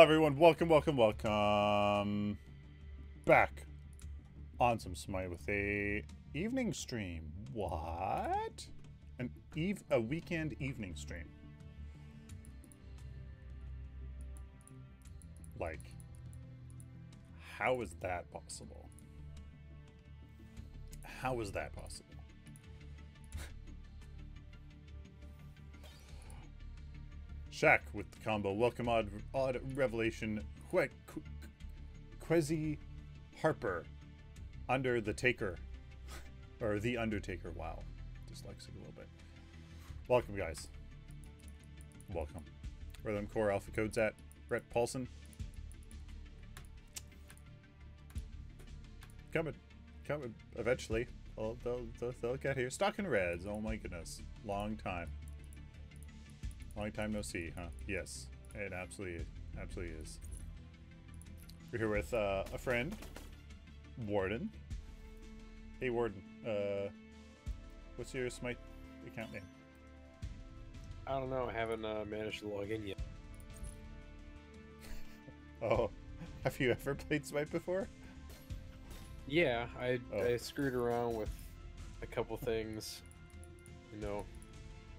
everyone, welcome back on some Smite with a evening stream. What? A weekend evening stream. Like, how is that possible? How is that possible? Shaq with the combo. Welcome, odd revelation. Quezi Harper. Under the Taker. Or the Undertaker. Wow. Dyslexic a little bit. Welcome, guys. Welcome. Where are them core alpha codes at? Brett Paulson. Coming. Eventually. They'll get here. Stocking Reds. Oh my goodness. Long time. Long time no see, huh? Yes, it absolutely is. We're here with a friend, Warden. Hey, Warden. What's your Smite account name? I don't know. I haven't managed to log in yet. Oh, have you ever played Smite before? Yeah, I screwed around with a couple things, you know,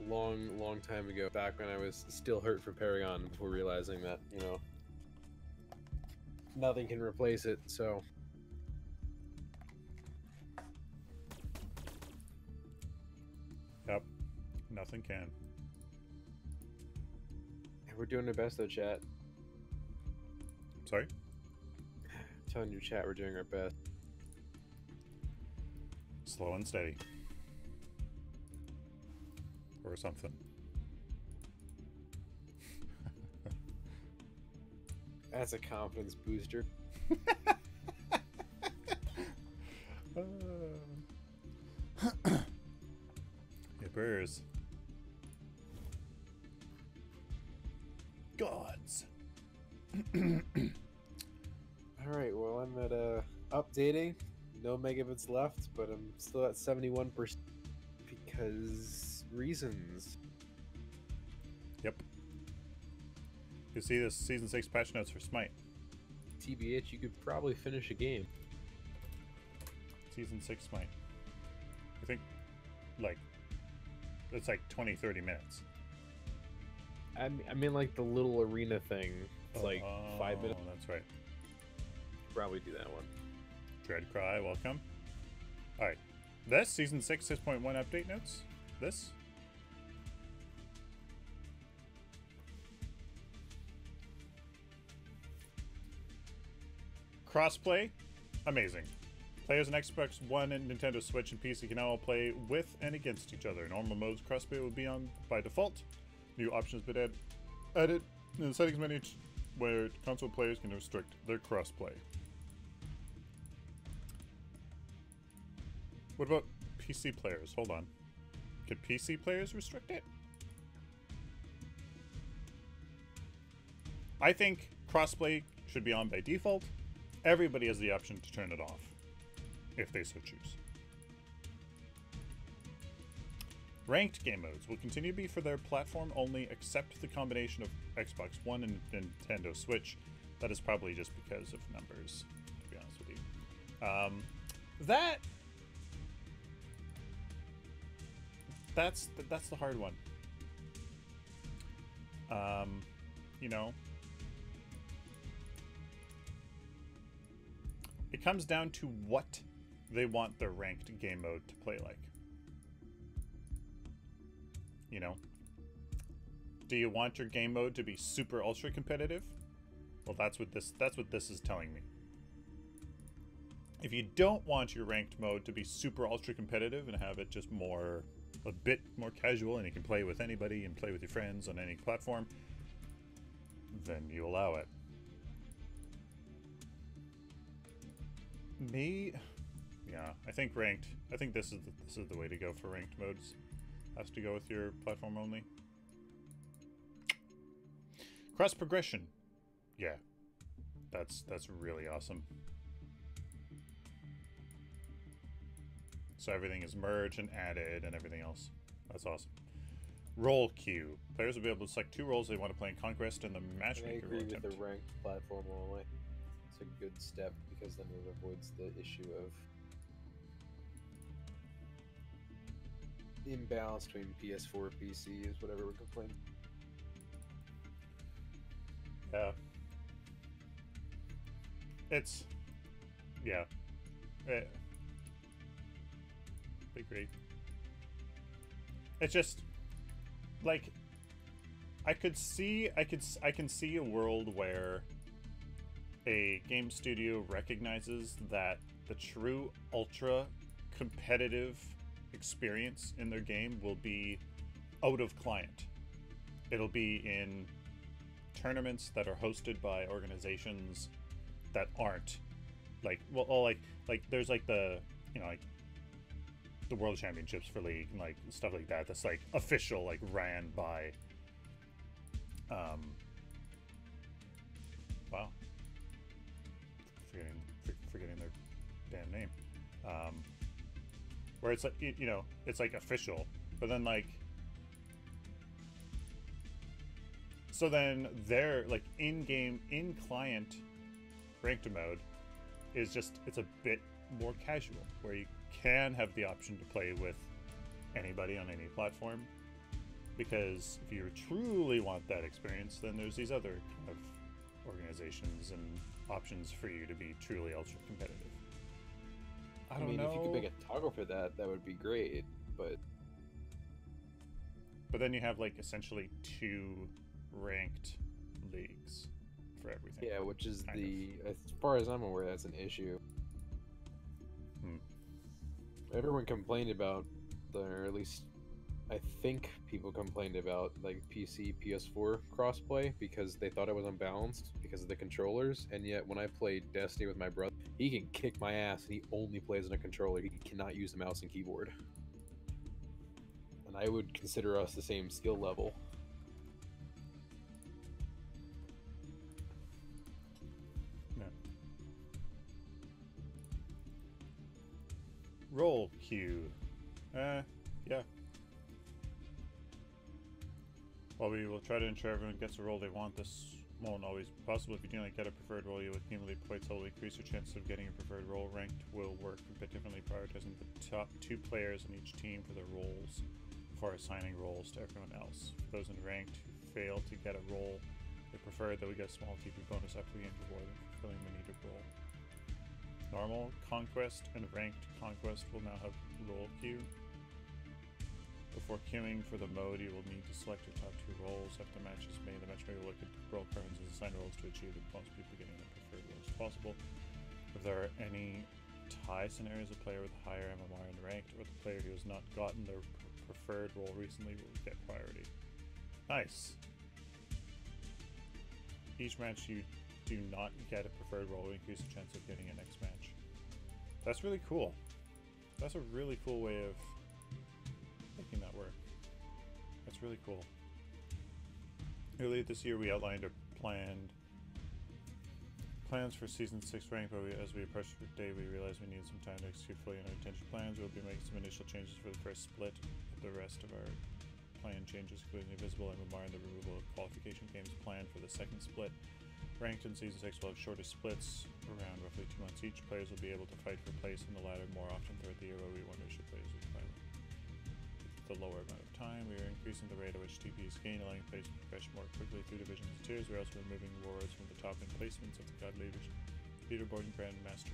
long time ago, back when I was still hurt for Paragon, before realizing that, you know, nothing can replace it. So yep, nothing can. and we're doing our best though, chat. Sorry? I'm telling your chat we're doing our best. Slow and steady. Or something. That's a confidence booster. Nippers. Gods. Alright, well, I'm at updating. No megabits left, but I'm still at 71% because reasons. Yep. You see this Season 6 patch notes for Smite. TBH, you could probably finish a game. Season 6 Smite. I think, like, it's like 20-30 minutes. I mean, like the little arena thing. It's like 5 minutes. Oh, that's right. Probably do that one. Dreadcry, welcome. Alright. This, Season 6 6.1 update notes. This. Crossplay, amazing. Players on Xbox One and Nintendo Switch and PC can now all play with and against each other. Normal modes crossplay will be on by default. New options been added in the settings menu where console players can restrict their crossplay. What about PC players? Hold on. Could PC players restrict it? I think crossplay should be on by default. Everybody has the option to turn it off, if they so choose. Ranked game modes will continue to be for their platform only, except the combination of Xbox One and Nintendo Switch. That is probably just because of numbers, to be honest with you. That's the hard one. You know, it comes down to what they want their ranked game mode to play like. You know, do you want your game mode to be super ultra competitive? Well, that's what this is telling me. If you don't want your ranked mode to be super ultra competitive and have it just a bit more casual and you can play with anybody and play with your friends on any platform, then you allow it. Yeah, I think ranked. I think this is the way to go for ranked modes. Has to go with your platform only. Cross progression. Yeah, that's really awesome. So everything is merged and added and everything else. That's awesome. Role queue. Players will be able to select 2 roles they want to play in Conquest and the I Matchmaker agree role with attempt. the ranked platform only. It's a good step because then it avoids the issue of imbalance between PS4 and PC is whatever we're complaining. Yeah. It's... Yeah. Agree. It's just... Like... I can see a world where a game studio recognizes that the true ultra competitive experience in their game will be out of client. It'll be in tournaments that are hosted by organizations that aren't like there's like the like the World Championships for League and like stuff like that that's like official, like ran by wow, forgetting their damn name, where it's like it's like official, but then like so then their like in-game in-client ranked mode is just, it's a bit more casual, where you can have the option to play with anybody on any platform, because if you truly want that experience, then there's these other kind of organizations and options for you to be truly ultra competitive. I mean, if you could make a toggle for that, that would be great, but then you have like essentially 2 ranked leagues for everything. Yeah, which is as far as I'm aware, that's an issue. Everyone complained about, or at least I think people complained about, like PC, PS4 crossplay because they thought it was unbalanced because of the controllers, and yet when I played Destiny with my brother, he can kick my ass and he only plays on a controller. He cannot use the mouse and keyboard. And I would consider us the same skill level. Role queue. Yeah. While we will try to ensure everyone gets a role they want, this won't always be possible. If you do not get a preferred role, you will accumulate points that will increase your chances of getting a preferred role. Ranked will work a bit differently, prioritizing the top 2 players in each team for their roles before assigning roles to everyone else. For those in ranked who fail to get a role they prefer, they will get a small TP bonus after the game reward for fulfilling the needed role. Normal, Conquest, and Ranked Conquest will now have role queue. Before queuing for the mode, you will need to select your top 2 roles. After the match is made, the matchmaker will look at role cards and assign roles to achieve the most people getting the preferred roles possible. If there are any tie scenarios, a player with higher MMR in Ranked or the player who has not gotten their preferred role recently will get priority. Nice. Each match you do not get a preferred role will increase the chance of getting a next match. That's really cool. That's a really cool way of making that work. That's really cool. Earlier this year we outlined our plans for Season 6 rank, but as we approached the day we realized we needed some time to execute fully on our intention plans. We'll be making some initial changes for the first split. The rest of our plan changes, including the visible MMR and the removal of qualification games planned for the second split. Ranked in Season 6 will have shorter splits, around roughly 2 months each. Players will be able to fight for place in the ladder more often throughout the year, where we wonder should players play with the lower amount of time. We are increasing the rate at which TP is gained, allowing players to progress more quickly through divisions and tiers. We're also removing rewards from the top end placements of the God Leaderboard and Grandmaster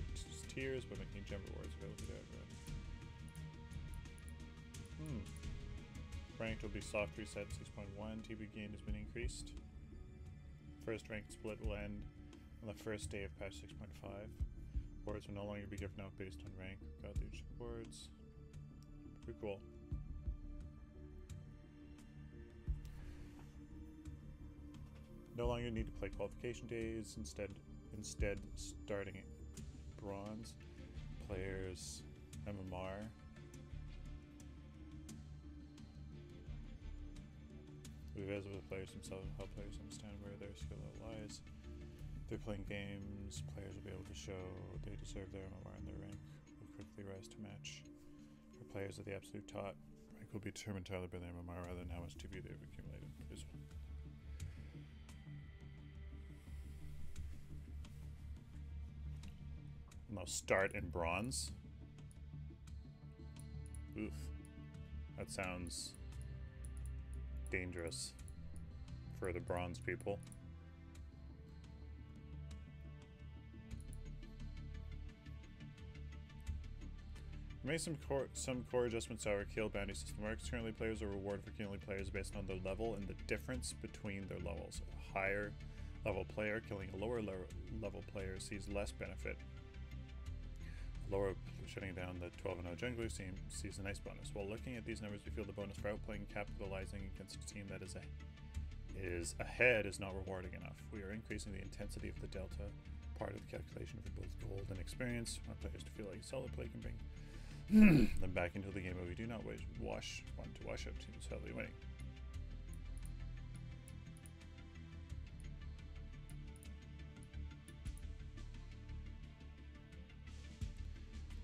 tiers by making gem rewards available to everyone. Ranked will be soft reset 6.1. TP gain has been increased. First ranked split will end on the first day of patch 6.5. Rewards will no longer be given out based on rank. God Leadership rewards. Pretty cool. No longer need to play qualification days. Instead starting at bronze. Players MMR. Be visible to players themselves and help players understand where their skill level lies. If they're playing games, players will be able to show they deserve their MMR and their rank will quickly rise to match. For players at the absolute top, rank rank will be determined entirely by the MMR rather than how much TV they've accumulated. And they'll start in bronze. Oof. That sounds dangerous for the bronze people. We made some core adjustments to our kill bounty system works. Currently, players are rewarded for killing players based on their level and the difference between their levels. A higher level player killing a lower level player sees less benefit. Lower shutting down the 12-0 jungler team sees a nice bonus. While looking at these numbers, we feel the bonus for outplaying and capitalizing against a team that is ahead is not rewarding enough. We are increasing the intensity of the delta part of the calculation for both gold and experience. Our players to feel like solid play can bring them back into the game, but we do not want to wash up teams heavily winning.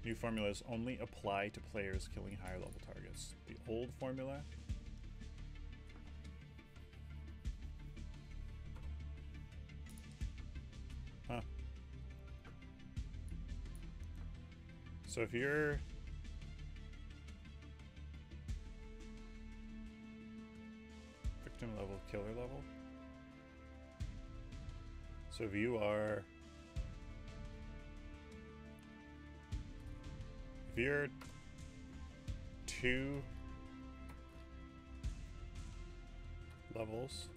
New formulas only apply to players killing higher level targets. The old formula so if you're victim level, killer level, so if you are if you're 2 levels,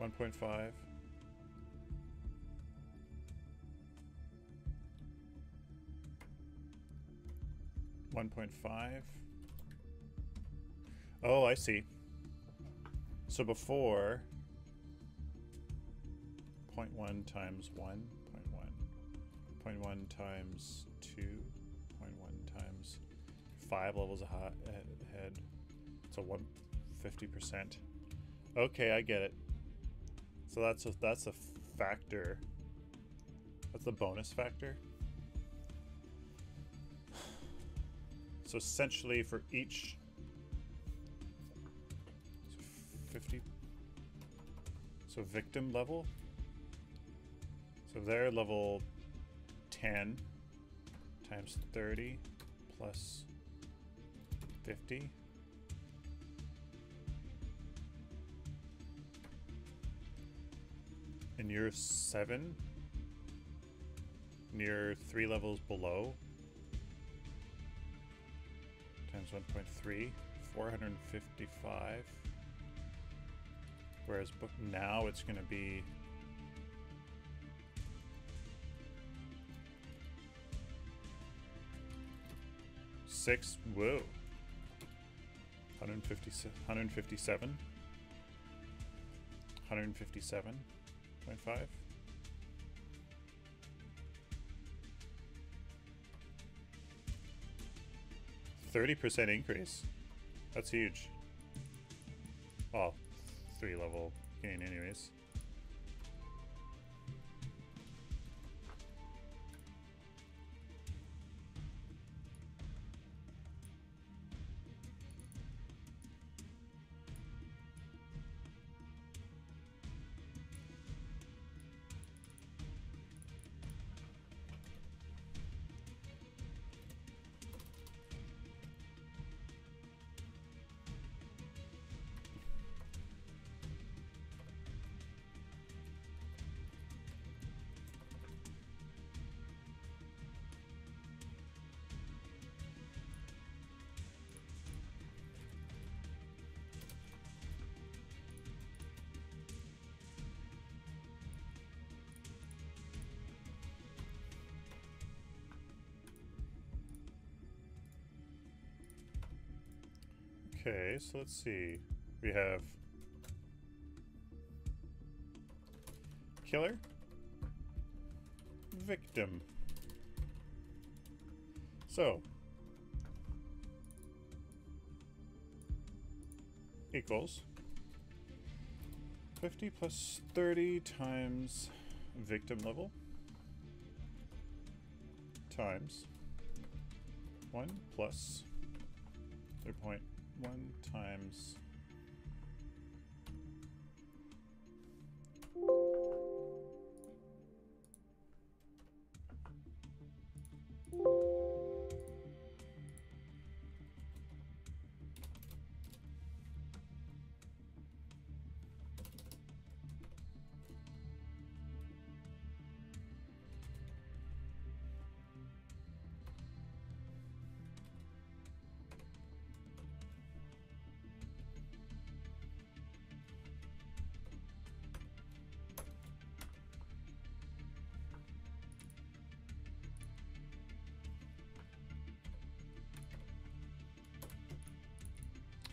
1.5, 1.5. Oh, I see. So before 0.1 times 1, 0.1 times 2, 0.1 times 5 levels ahead. So 150%. Okay, I get it. So that's a factor. That's the bonus factor. So essentially for each 50. So victim level. So they're level 10 times 30 plus 50. And you're 7. And you're 3 levels below. Times 1.3, 455. Whereas now it's going to be six. Whoa. 157. 157.5. 30% increase. That's huge. Well, 3 level gain anyways. Okay, so let's see. We have killer, victim. So equals 50 plus 30 times victim level times 1 plus 3.1 times.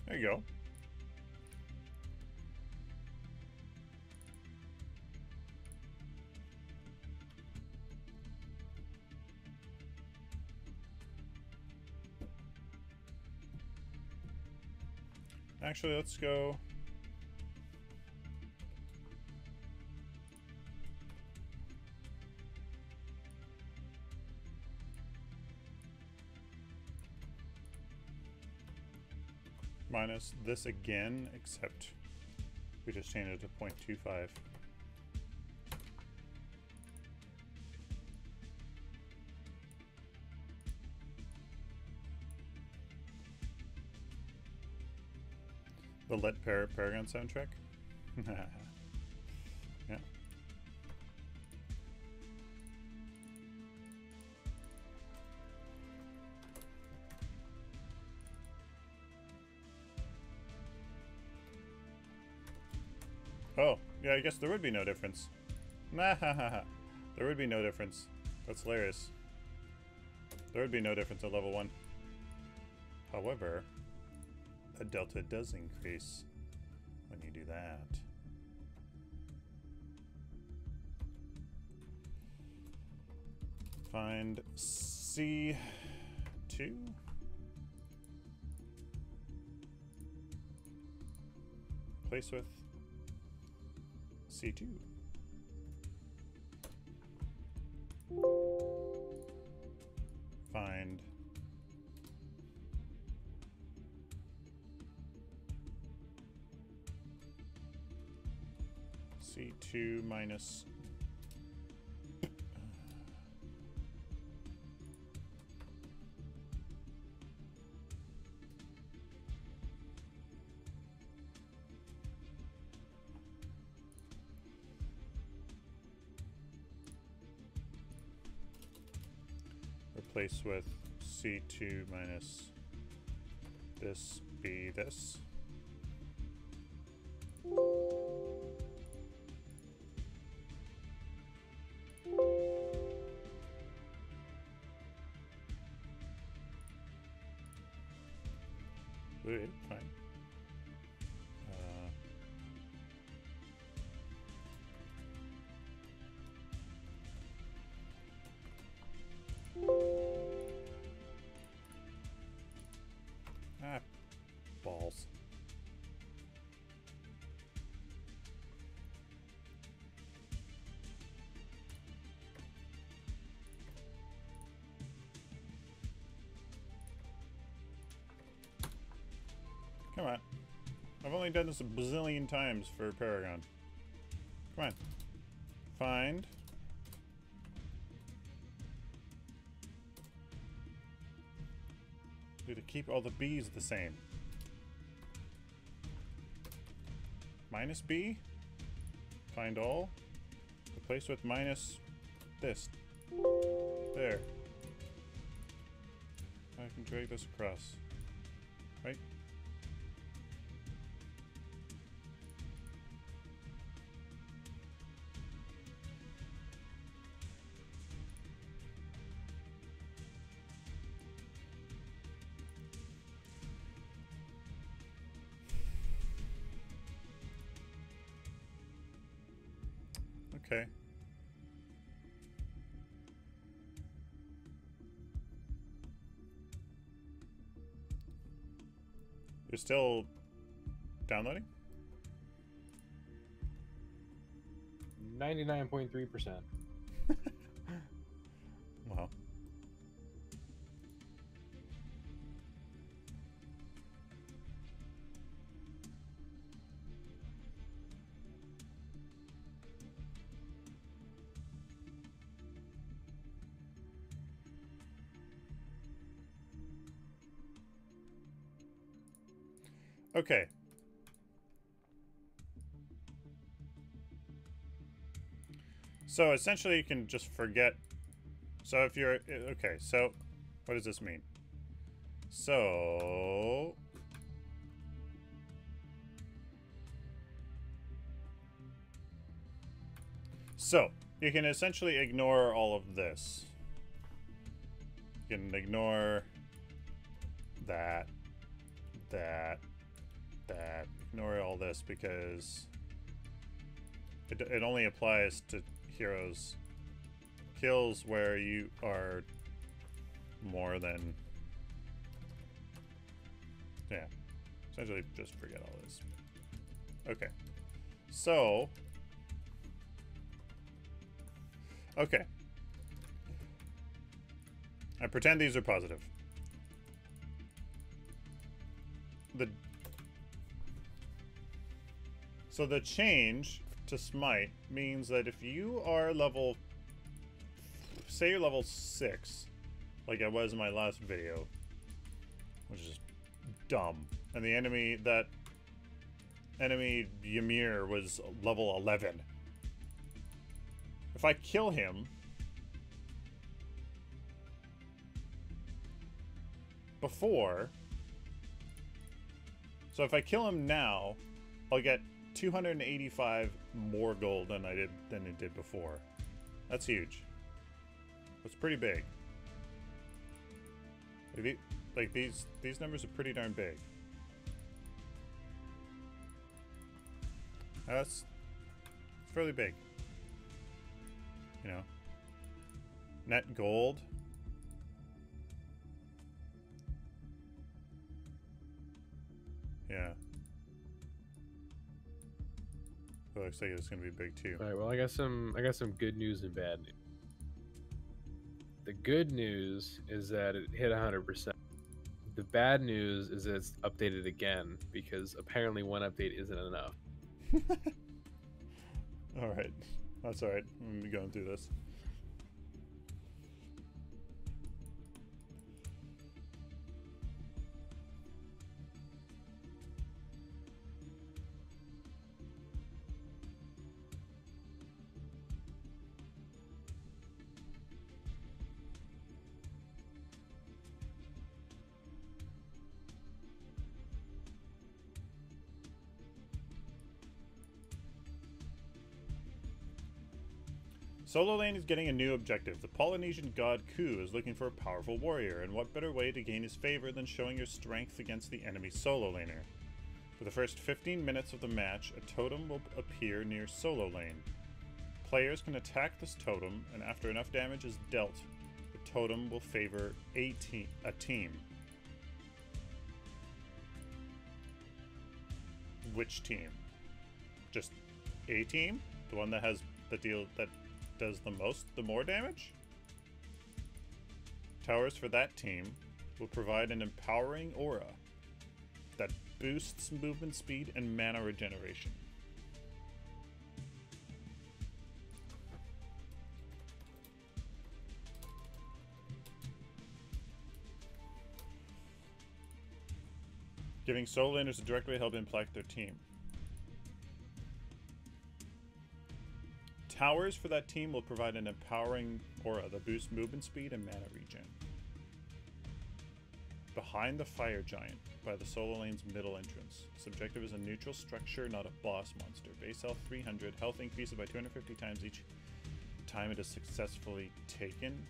There you go. Actually, let's go. Minus this again, except we just changed it to 0.25. The Let Paragon soundtrack? Yeah. Oh, yeah, I guess there would be no difference. Nah, ha, ha, ha. There would be no difference. That's hilarious. There would be no difference at level 1. However, a delta does increase when you do that. Find C2. Place with C2. Find C2 minus replace with C2 minus this be this. Wait, fine. Balls. Come on. I've only done this a bazillion times for Paragon. Come on. Find. To keep all the B's the same. Minus B. Find all. Replace with minus this. There. I can drag this across. Right? Okay. You're still downloading? 99.3%. Well. Okay. So essentially you can just forget. So if you're, okay, so what does this mean? So you can essentially ignore all of this. You can ignore that, ignore all this because it only applies to heroes kills where you are more than, yeah, essentially just forget all this. Okay, so okay, I pretend these are positive. So the change to Smite means that if you are level, say you're level 6, like I was in my last video, which is dumb, and the enemy Ymir was level 11. If I kill him before, so if I kill him now, I'll get 285 more gold than it did before. That's huge. That's pretty big. Like these numbers are pretty darn big. That's fairly big. You know. Net gold. Yeah. It looks like it's gonna be big too. All right. Well, I got some good news and bad news. The good news is that it hit 100%. The bad news is that it's updated again because apparently one update isn't enough. All right, that's all right. I'm gonna be going through this. Solo Lane is getting a new objective. The Polynesian god Ku is looking for a powerful warrior, and what better way to gain his favor than showing your strength against the enemy solo laner? For the first 15 minutes of the match, a totem will appear near Solo Lane. Players can attack this totem, and after enough damage is dealt, the totem will favor a team. Which team? Just a team? The one that has the deal that does the more damage? Towers for that team will provide an empowering aura that boosts movement speed and mana regeneration. Giving solo laners a direct way to help impact their team. Towers for that team will provide an empowering aura that boosts movement speed and mana regen. Behind the Fire Giant, by the solo lane's middle entrance. This objective is a neutral structure, not a boss monster. Base health 300, health increases by 250 times each time it is successfully taken.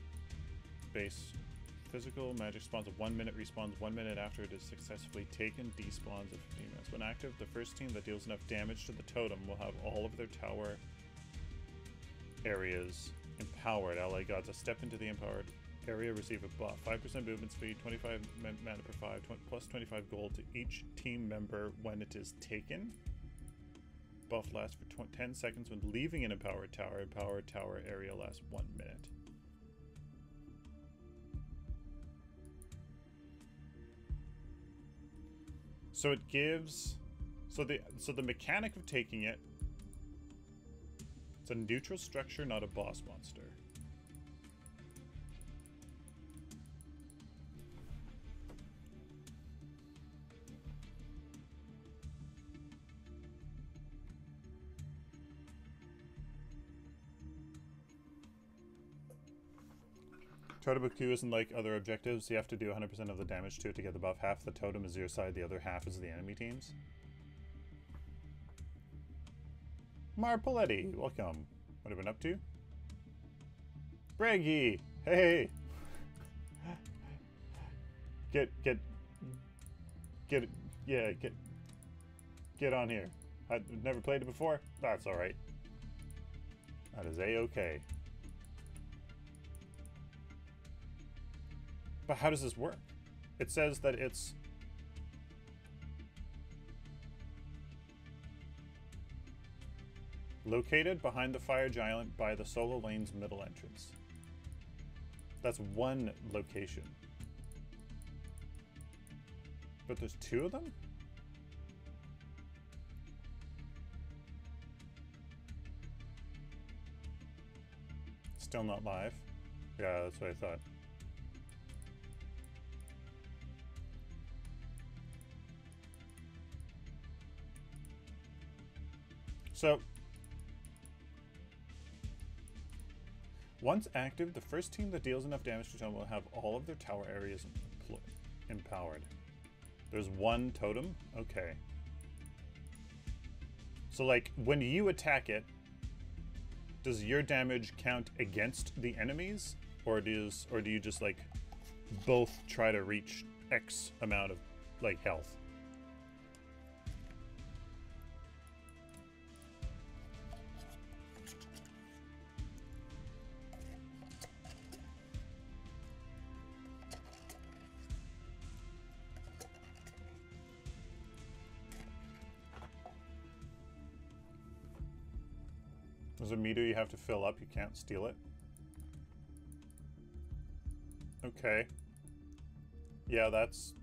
Base physical magic spawns of 1 minute, respawns 1 minute after it is successfully taken, despawns of 15 minutes. When active, the first team that deals enough damage to the totem will have all of their tower areas empowered. Ally gods that step into the empowered area receive a buff. 5% movement speed, 25 mana per 5, plus 25 gold to each team member when it is taken. Buff lasts for 10 seconds when leaving an empowered tower. Empowered tower area lasts 1 minute. So it gives, so the mechanic of taking it, it's a neutral structure, not a boss monster. Totemoku isn't like other objectives. You have to do 100% of the damage to it to get the buff. Half the totem is your side, the other half is the enemy team's. Marpoletti, welcome. What have you been up to? Braggy, hey! Get on here. I've never played it before. That's alright. That is A-okay. But how does this work? It says that it's... located behind the fire giant by the solo lane's middle entrance. That's one location. But there's two of them? Still not live? Yeah, that's what I thought. So, once active, the first team that deals enough damage to totem will have all of their tower areas empowered. There's one totem? Okay. So, like, when you attack it, does your damage count against the enemies? Or do you just, like, both try to reach X amount of, like, health? There's a meter you have to fill up, you can't steal it. Okay. Yeah, that's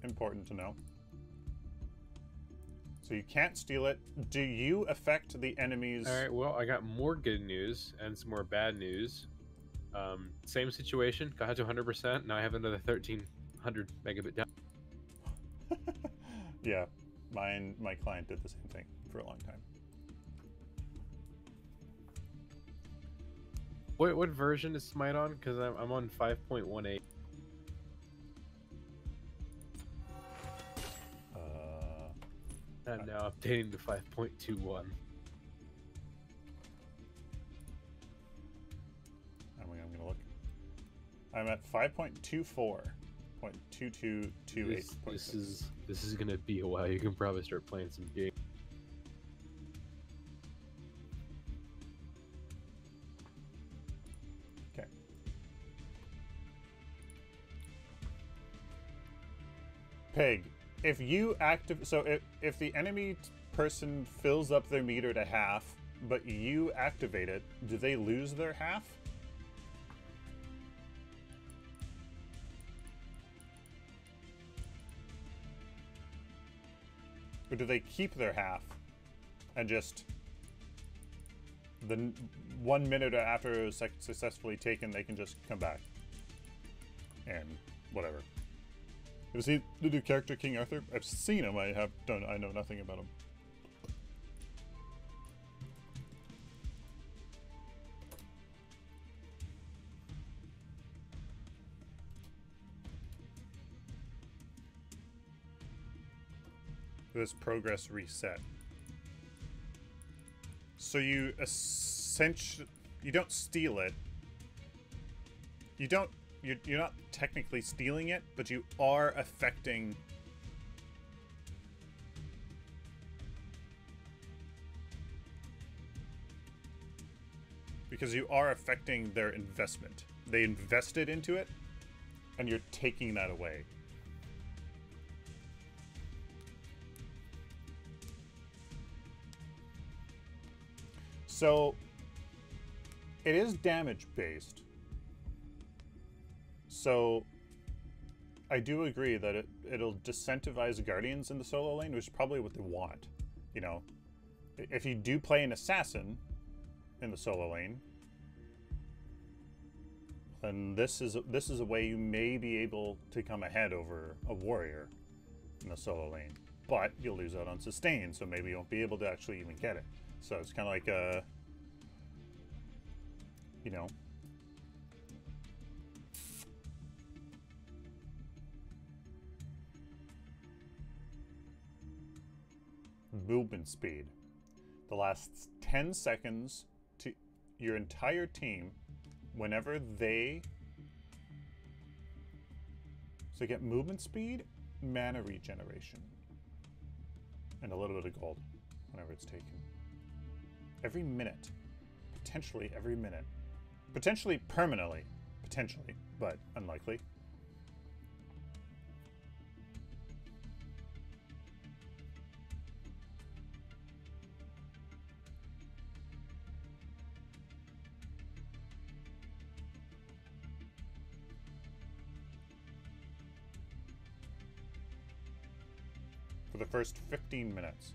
important to know. So you can't steal it. Do you affect the enemies? Alright, well, I got more good news and some more bad news. Same situation, got to 100%, now I have another 1300 megabit down. Yeah, my client did the same thing for a long time. What version is Smite on? Because I'm on 5.18. I'm now updating to 5.21. I'm gonna look. I'm at 5.24.2228. This is gonna be a while. You can probably start playing some games. Pig, if you if the enemy person fills up their meter to half, but you activate it, do they lose their half? Or do they keep their half and just the 1 minute after it was successfully taken, they can just come back and whatever? Is he the new character King Arthur? I've seen him. I know nothing about him. This progress reset. So you essentially don't steal it. You're not technically stealing it, but you are affecting... Because you are affecting their investment. They invested into it, and you're taking that away. So, it is damage-based. So, I do agree that it'll disincentivize Guardians in the solo lane, which is probably what they want. You know, if you do play an Assassin in the solo lane, then this is a way you may be able to come ahead over a Warrior in the solo lane. But you'll lose out on sustain, so maybe you won't be able to actually even get it. So it's kind of like a, you know... movement speed. The last 10 seconds to your entire team, whenever they... So get movement speed, mana regeneration, and a little bit of gold whenever it's taken. Every minute. Potentially every minute. Potentially permanently. Potentially, but unlikely. For the first 15 minutes.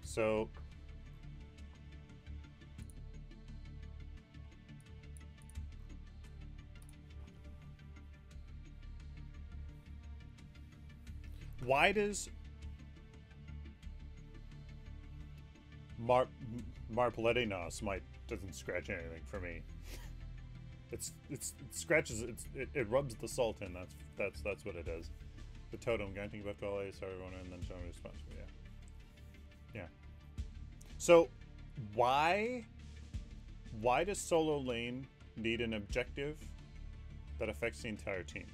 So why does Marpalette? No, Smite doesn't scratch anything for me. it scratches. It rubs the salt in. That's what it does. The totem, granting buff to all ASR owner and then showing responsible. Yeah. So why does solo lane need an objective that affects the entire team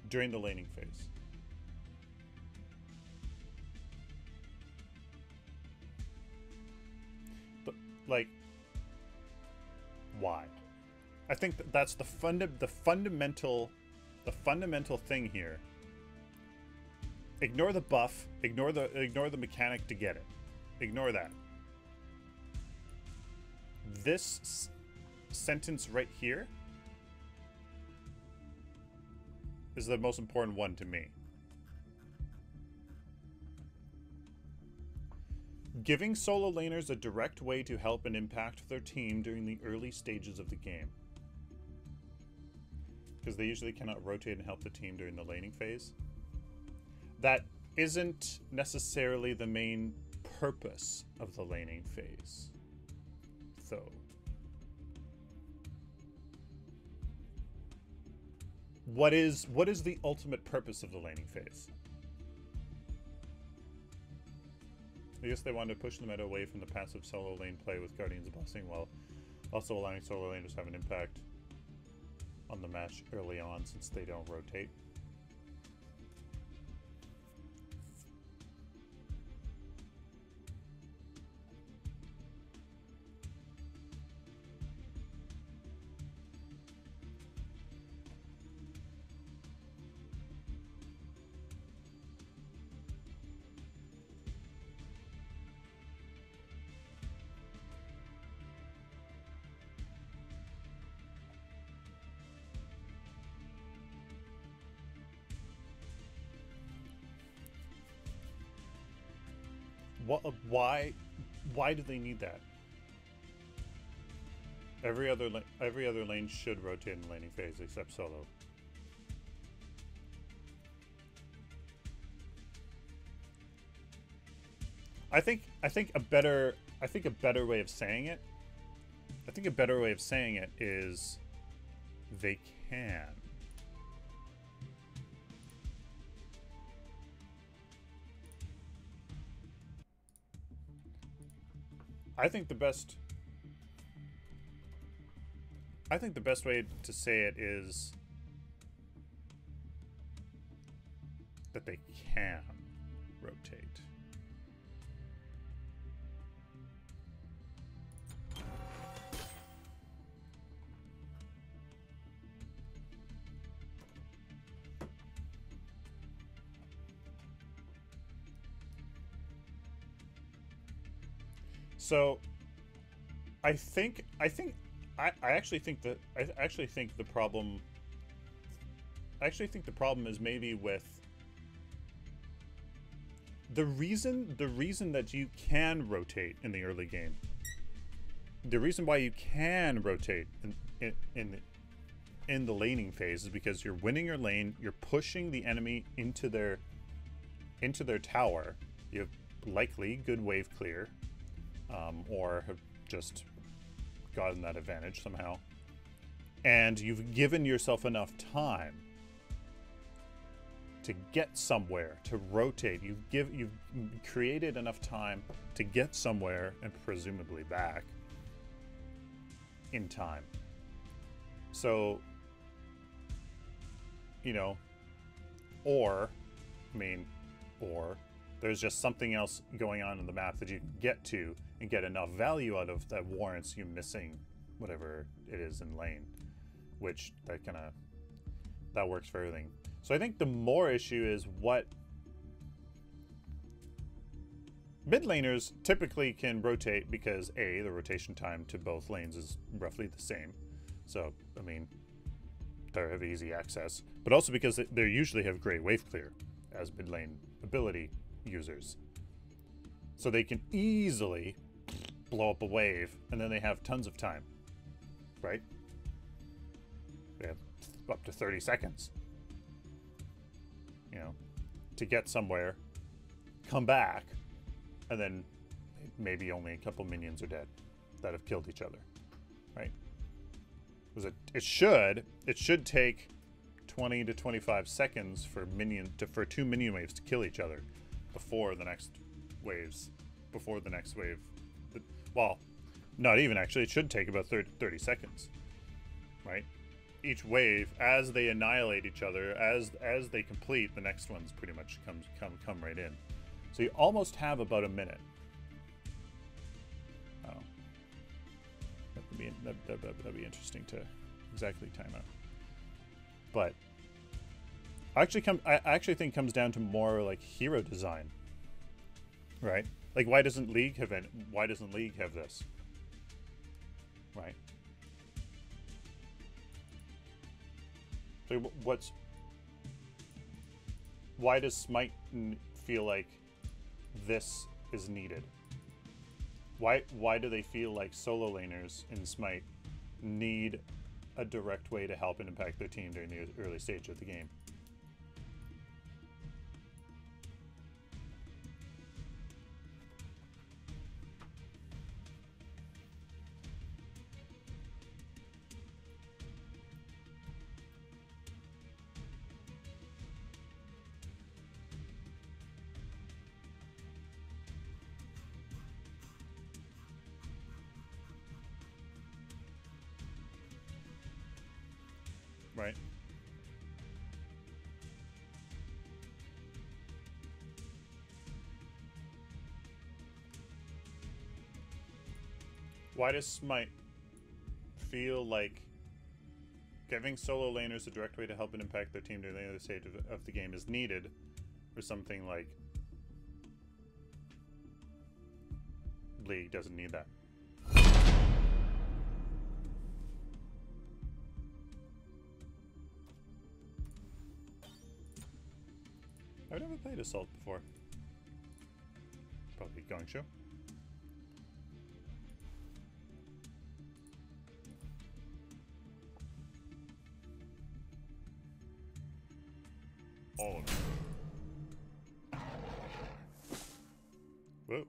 during the laning phase? But, like, why? I think that's the fundamental thing here. Ignore the buff. Ignore the mechanic to get it. Ignore that. This sentence right here is the most important one to me. Giving solo laners a direct way to help and impact their team during the early stages of the game. Because they usually cannot rotate and help the team during the laning phase. That isn't necessarily the main purpose of the laning phase, though. What is the ultimate purpose of the laning phase? I guess they wanted to push the meta away from the passive solo lane play with Guardian's Blessing, while also allowing solo laners to have an impact on the match early on since they don't rotate. Why do they need that? Every other lane should rotate in the laning phase except solo. I think a better way of saying it. I think a better way of saying it is they can. I think the best way to say it is that they can rotate. So I actually think the problem is maybe with the reason that you can rotate in the early game. The reason why you can rotate in the laning phase is because you're winning your lane, you're pushing the enemy into their tower. You have likely good wave clear. Or have just gotten that advantage somehow. And you've given yourself enough time to get somewhere, to rotate. You've created enough time to get somewhere and presumably back in time. So, you know, or there's just something else going on in the map that you can get to and get enough value out of that warrants you missing whatever it is in lane, which that works for everything. So I think the more issue is what mid laners typically can rotate because A, the rotation time to both lanes is roughly the same. So, I mean, they have easy access, but also because they usually have great wave clear as mid lane ability users. So they can easily blow up a wave and then they have tons of time, right? They have up to 30 seconds, you know, to get somewhere, come back, and then maybe only a couple minions are dead that have killed each other, right? Because it should take 20 to 25 seconds for two minion waves to kill each other before the next wave. Well, not even actually. It should take about 30 seconds, right? Each wave, as they annihilate each other, as they complete, the next ones pretty much come right in. So you almost have about a minute. Oh, that'd be interesting to exactly time out. But I actually think it comes down to more like hero design, right? Like why doesn't League have this, right? So why does Smite feel like this is needed? Why do they feel like solo laners in Smite need a direct way to help and impact their team during the early stage of the game? Right. Why does Smite feel like giving solo laners a direct way to help and impact their team during the other stage of the game is needed for something like League doesn't need that? I've never played Assault before. Probably going show. All of it. Whoa.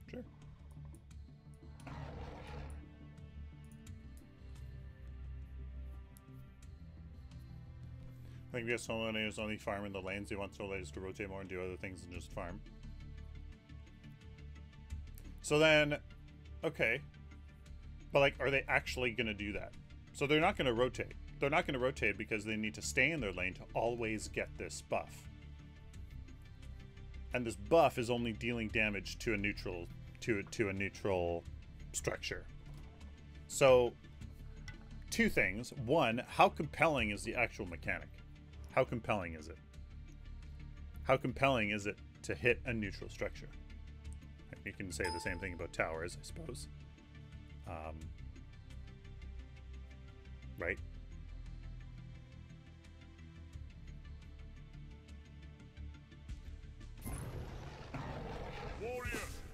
Sure. I think because solo laners only farm in the lanes, you want solo laners to rotate more and do other things than just farm. So then, okay. But like, are they actually going to do that? So they're not going to rotate. They're not going to rotate because they need to stay in their lane to always get this buff. And this buff is only dealing damage to a neutral to a neutral structure. So two things. One, how compelling is the actual mechanic? How compelling is it? How compelling is it to hit a neutral structure? You can say the same thing about towers, I suppose. Right?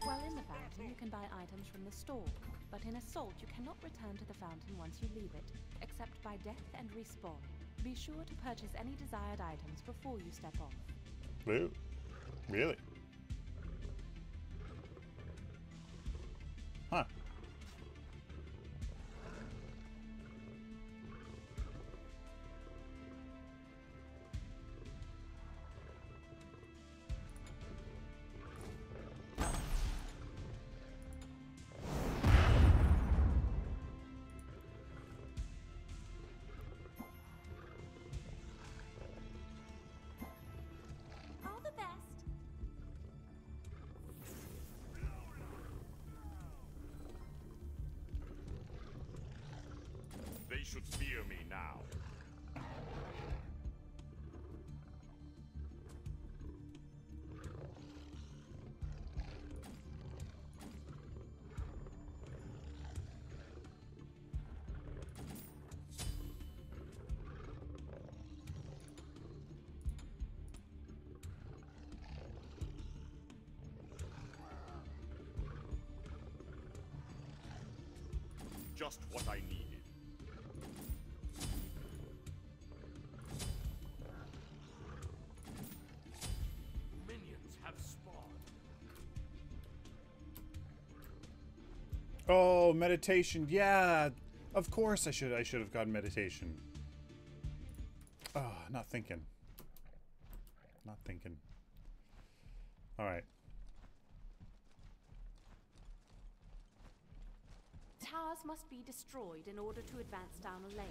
Well, in the fountain, you can buy items from the store, but in Assault, you cannot return to the fountain once you leave it, except by death and respawn. Be sure to purchase any desired items before you step off. Woo. Really? should fear me now. Just what I needed. Minions have spawned. Oh, meditation. Yeah, of course I should have gotten meditation. Oh, not thinking. Not thinking. All right. Towers must be destroyed in order to advance down a lane.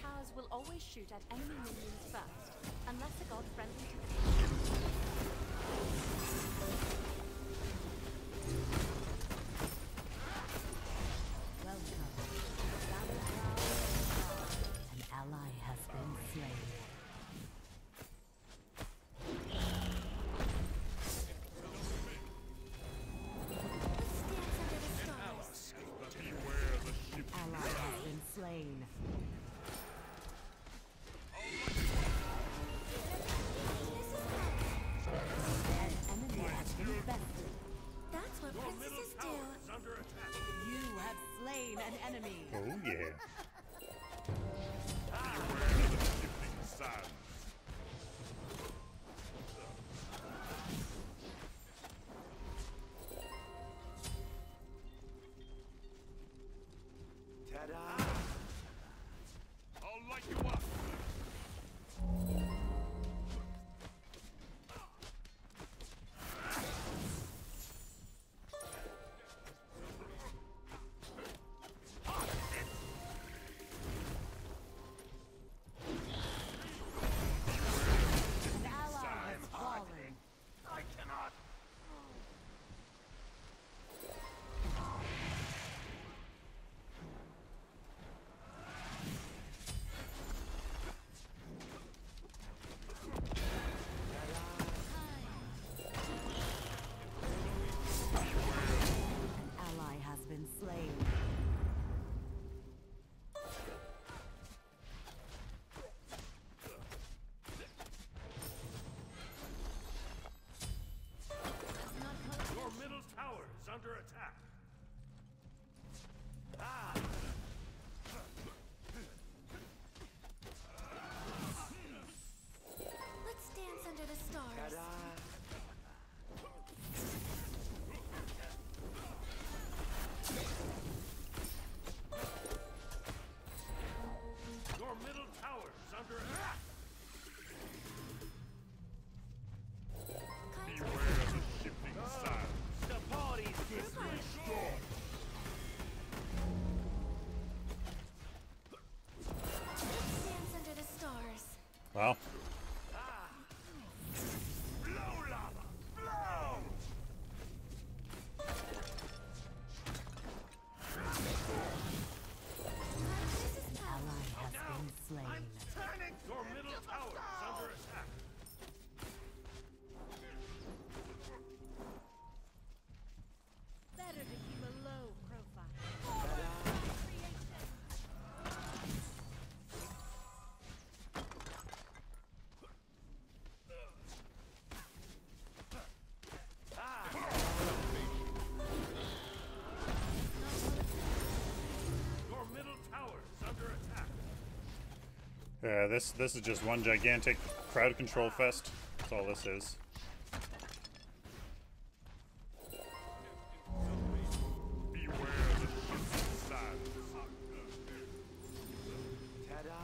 Towers will always shoot at enemy minions first, unless a god friendly to the Welcome. An ally has been slain. Slain. An enemy has been bested. That's what princesses do. You have slain an enemy. Oh yeah. Beware the shifting sands. Ta-da! I'll light you up. An ally has fallen. I cannot. An ally has been slain. Your middle tower is under attack. Let's dance under the stars. Your middle tower is under attack. Beware the shifting sands. The party's this way. Let's dance under the stars. Well, Blow lava! Blow! An ally has been slain. Turning! Your middle tower is under attack. Better to keep a low profile. Your middle tower is under attack. yeah, this is just one gigantic crowd control fest. That's all this is. Beware the shifting sands. Ta-da!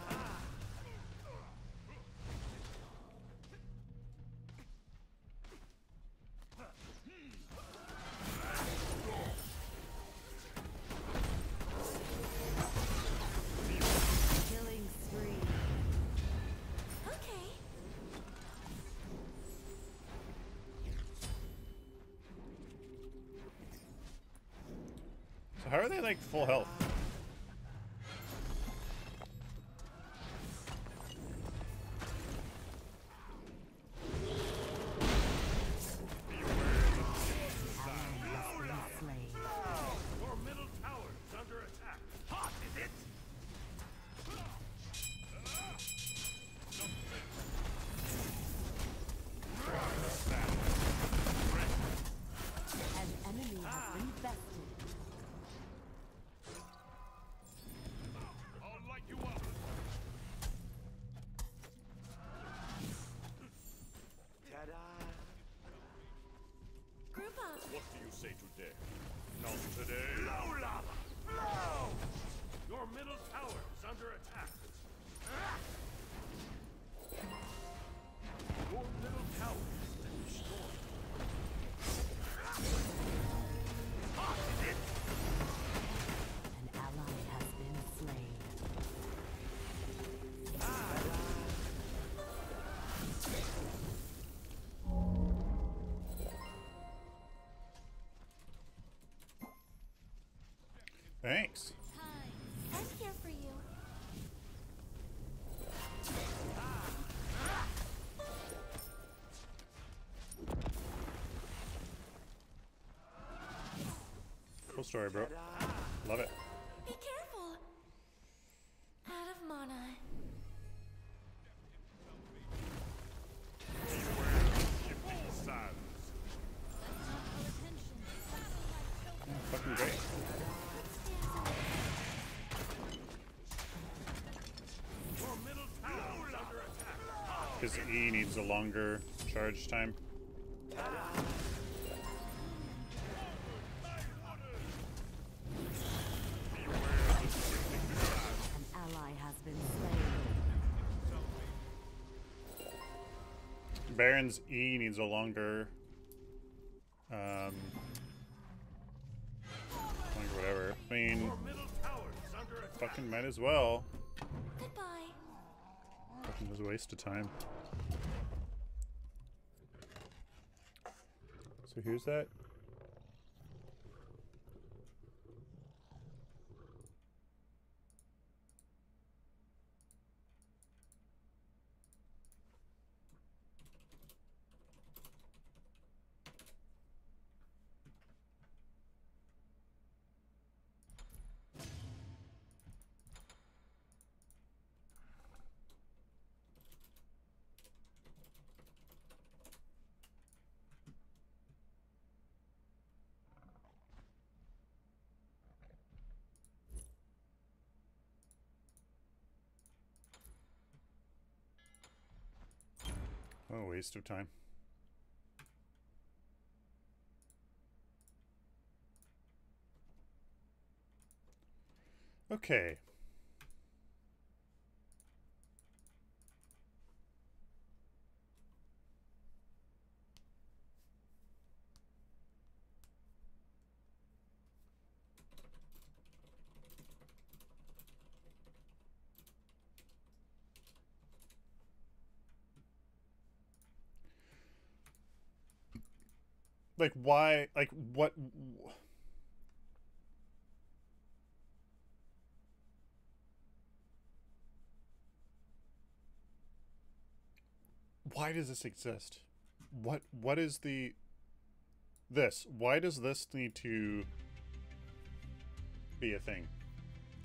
Killing spree. Okay. So how are they like full health? Thanks. I'm here for you. Cool story, bro. Love it. Be careful. Out of mana. Shifting sands. Fucking great. Your middle tower is under attack. His E needs a longer charge time. An ally has been slain. Baron's E needs a longer whatever. I mean, Your middle tower is under attack. fucking might as well. Goodbye. Fucking was a waste of time. So here's that. Oh, waste of time. Okay. Like, why? Like, what? Why does this exist? What is the... This. Why does this need to be a thing?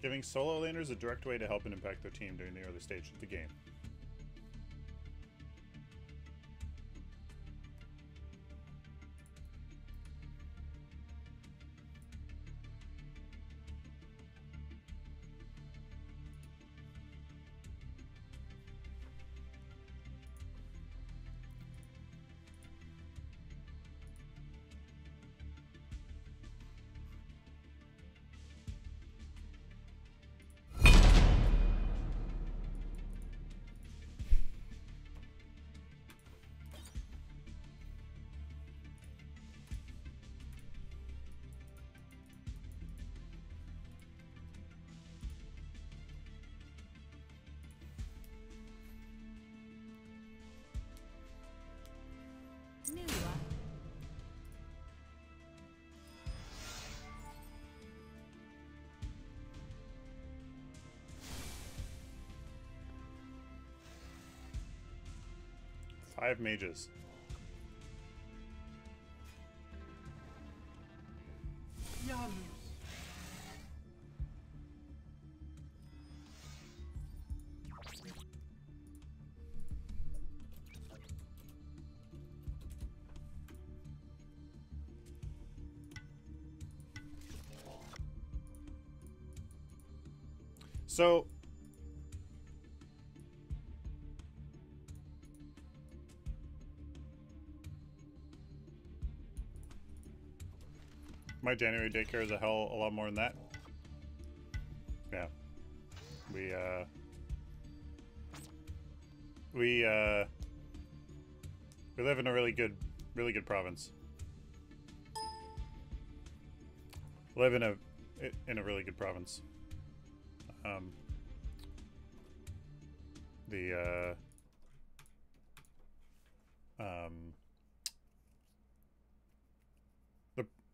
Giving solo laners a direct way to help and impact their team during the early stage of the game. New 5 mages. So my January daycare is a lot more than that. Yeah. We live in a really good province. Live in a really good province.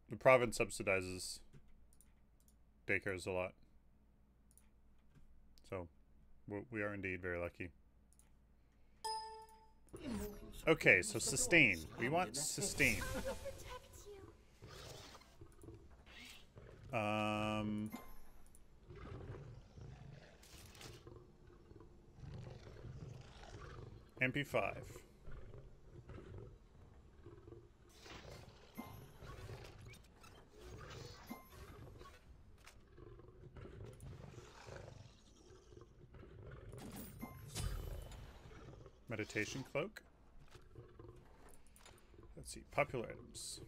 The province subsidizes daycares a lot. So, we are indeed very lucky. Okay, so sustain. We want sustain. MP5. Meditation cloak. Let's see, popular items.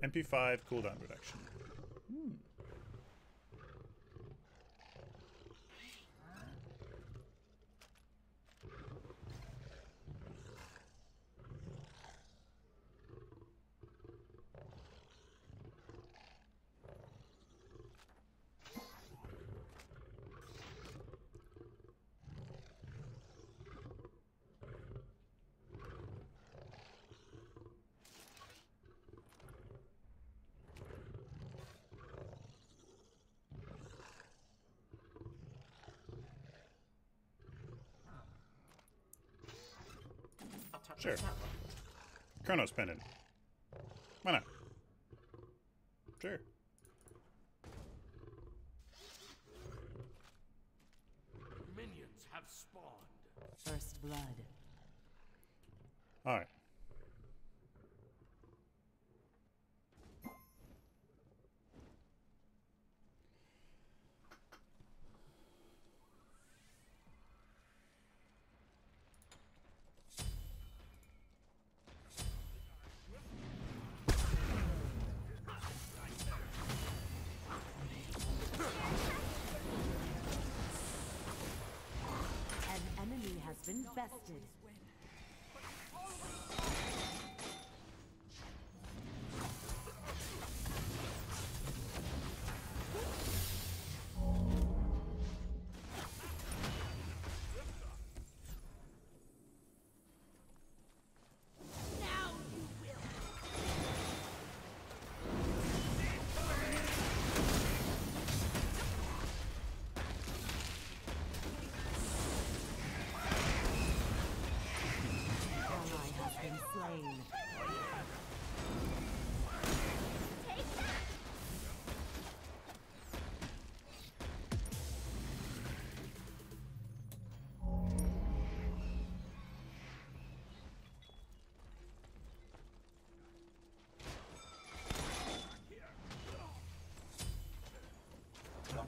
MP5 cooldown reduction. Sure. Chronos pendant. Why not? Sure. Minions have spawned. First blood. Alright. Been bested.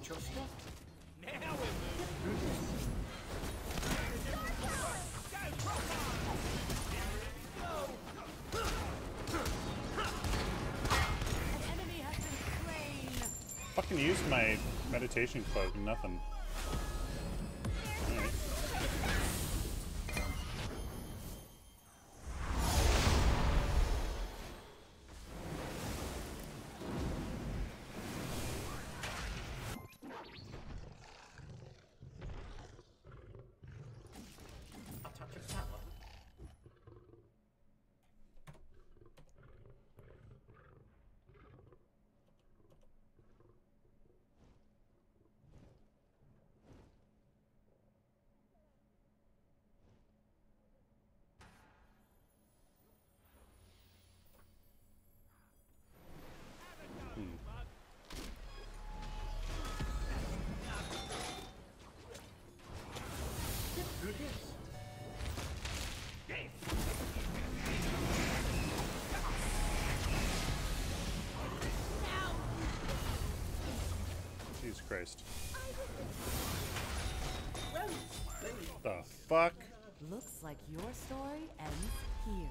Your stuff. Now we move. An enemy has been slain. Fucking used my meditation cloak and nothing. Alright. Jesus Christ. The fuck? Looks like your story ends here.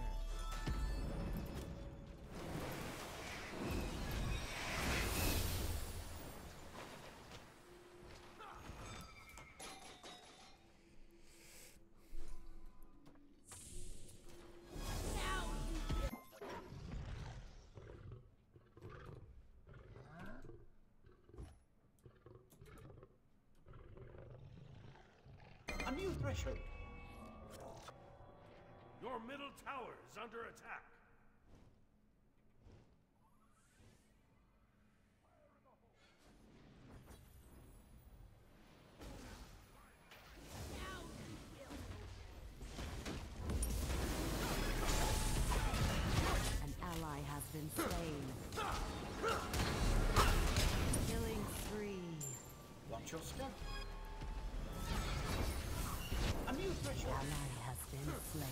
A new threshold. Your middle tower is under attack. your step. A new threshold. Ally has been slain.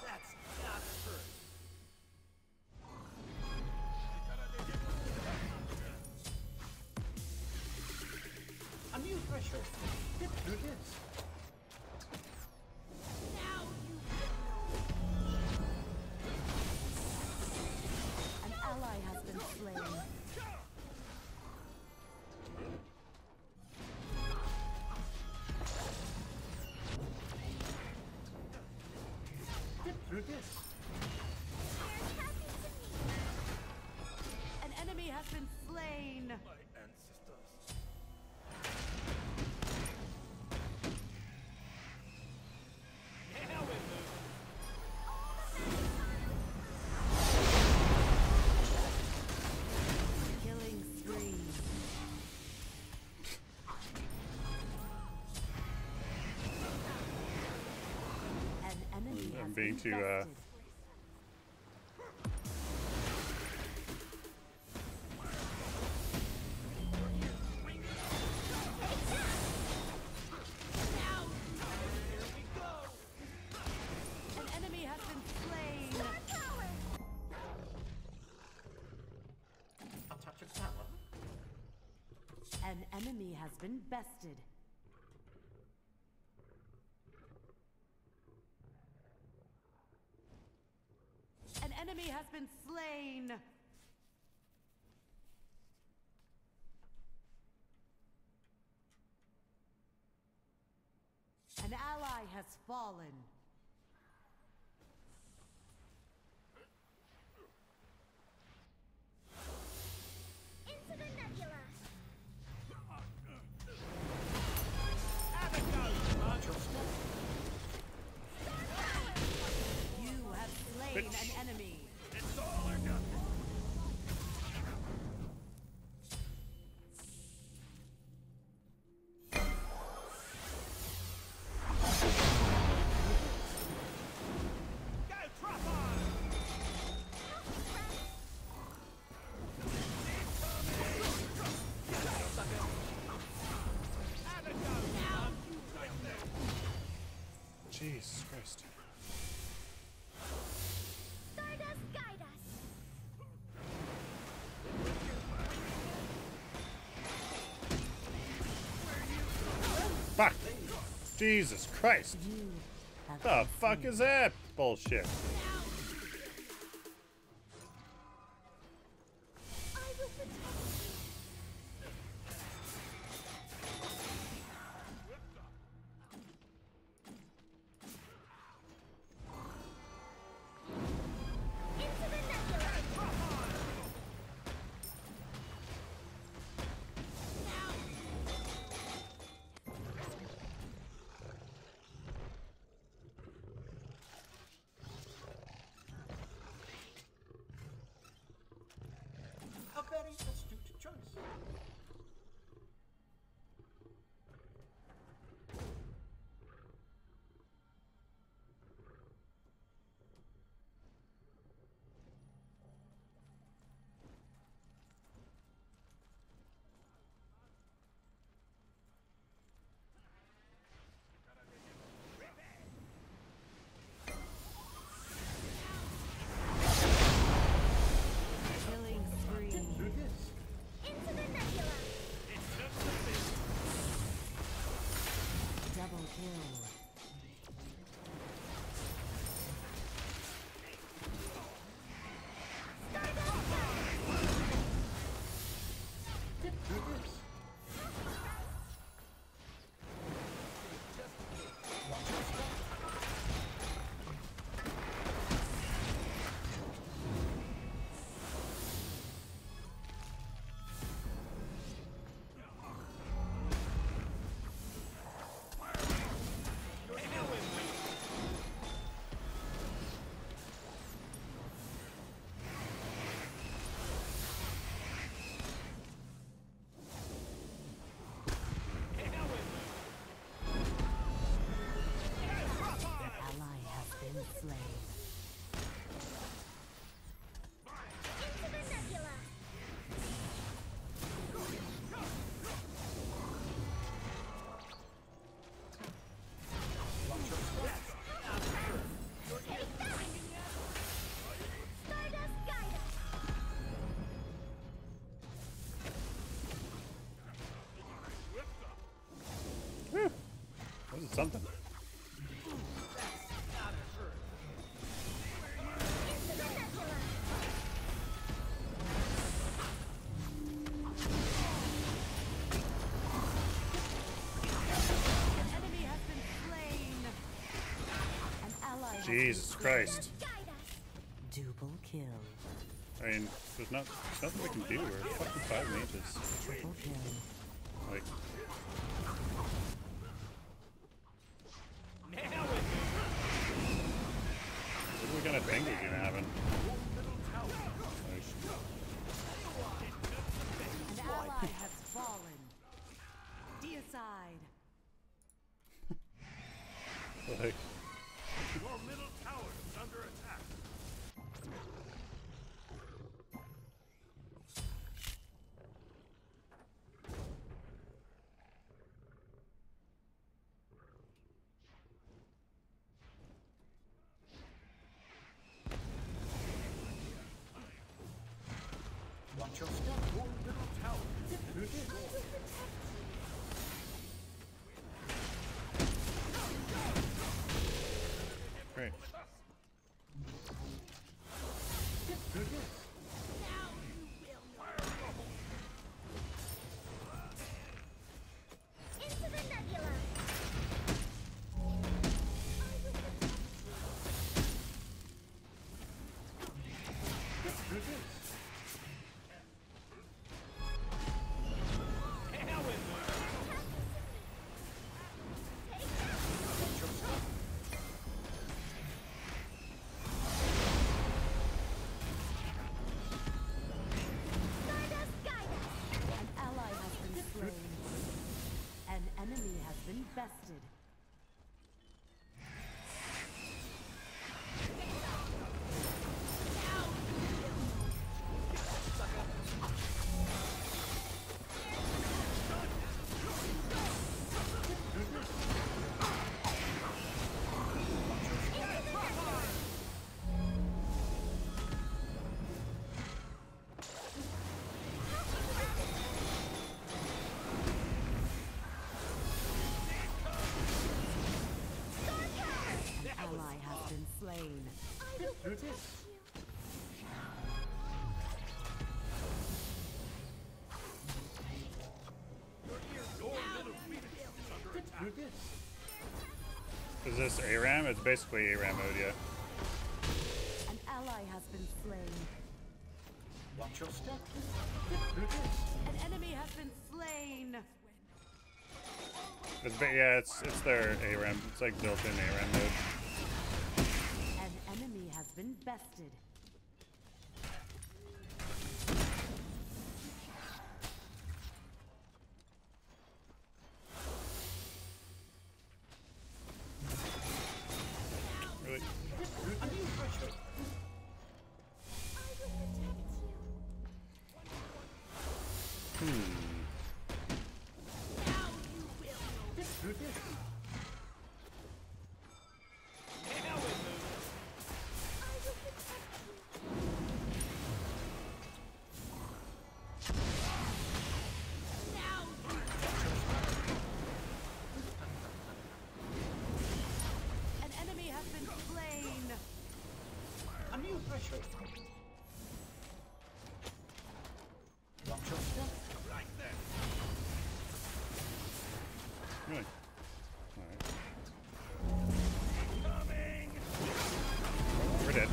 That's not true. A new threshold. Get through this. An ally has been slain. Get through this. An enemy has been slain. My ancestors. Now we're moving. Killing spree. An enemy I'm has being been too, bested. An enemy has been slain. A touch of power. An enemy has been bested. An enemy has been slain. An ally has fallen. Into the nebula. Watch your step. You have slain an enemy. It's all or nothing. Go, drop on! Have a go! Now you will live. Jesus Christ. Stardust guide us. Fuck! Jesus Christ! You have The been fuck slain. is that bullshit? I will protect you. Into the nebula. A very astute choice. Killing spree. Through this. Into the nebula. something. Jesus Christ. Double kill. I mean, there's nothing we can do. We're fucking 5 mages. Triple kill. Like, what are we gonna think we're gonna happen? An ally has fallen. Deicide. Like, Your middle tower is under attack. Watch your step. Your middle tower is destroyed. great. Into the nebula. An ally has been slain. An enemy has been bested. An ally has been slain. Is this ARAM? It's basically ARAM mode, yeah. An ally has been slain. Watch your step. An enemy has been slain. Yeah, it's their ARAM. It's like built-in ARAM mode. An enemy has been bested. Really? A new threshold. An enemy has been slain. A new threshold. Watch your step. Really? Alright. We're dead.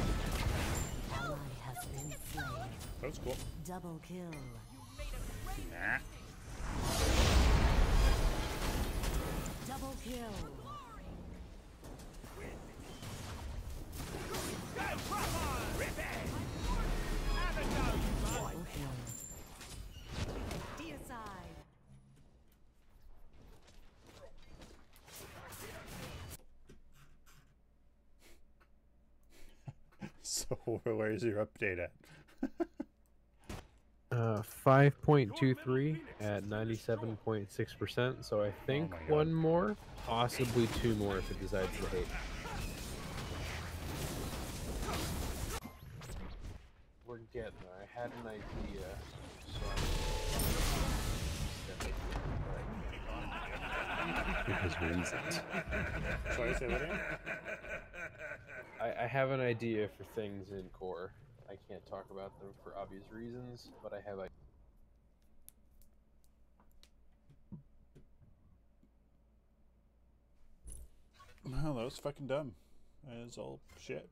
Ally has been slain. That was cool. Double kill. Nah. Double kill. Triple kill. Deicide. So where's your update at? 5.23 at 97.6%. So I think my God. one more, possibly 2 more if it decides to hate. We're getting there. I had an idea. So Because reasons. Sorry, say that again? I have an idea for things in core. I can't talk about them for obvious reasons, but I have. Well, that was fucking dumb. That is all shit.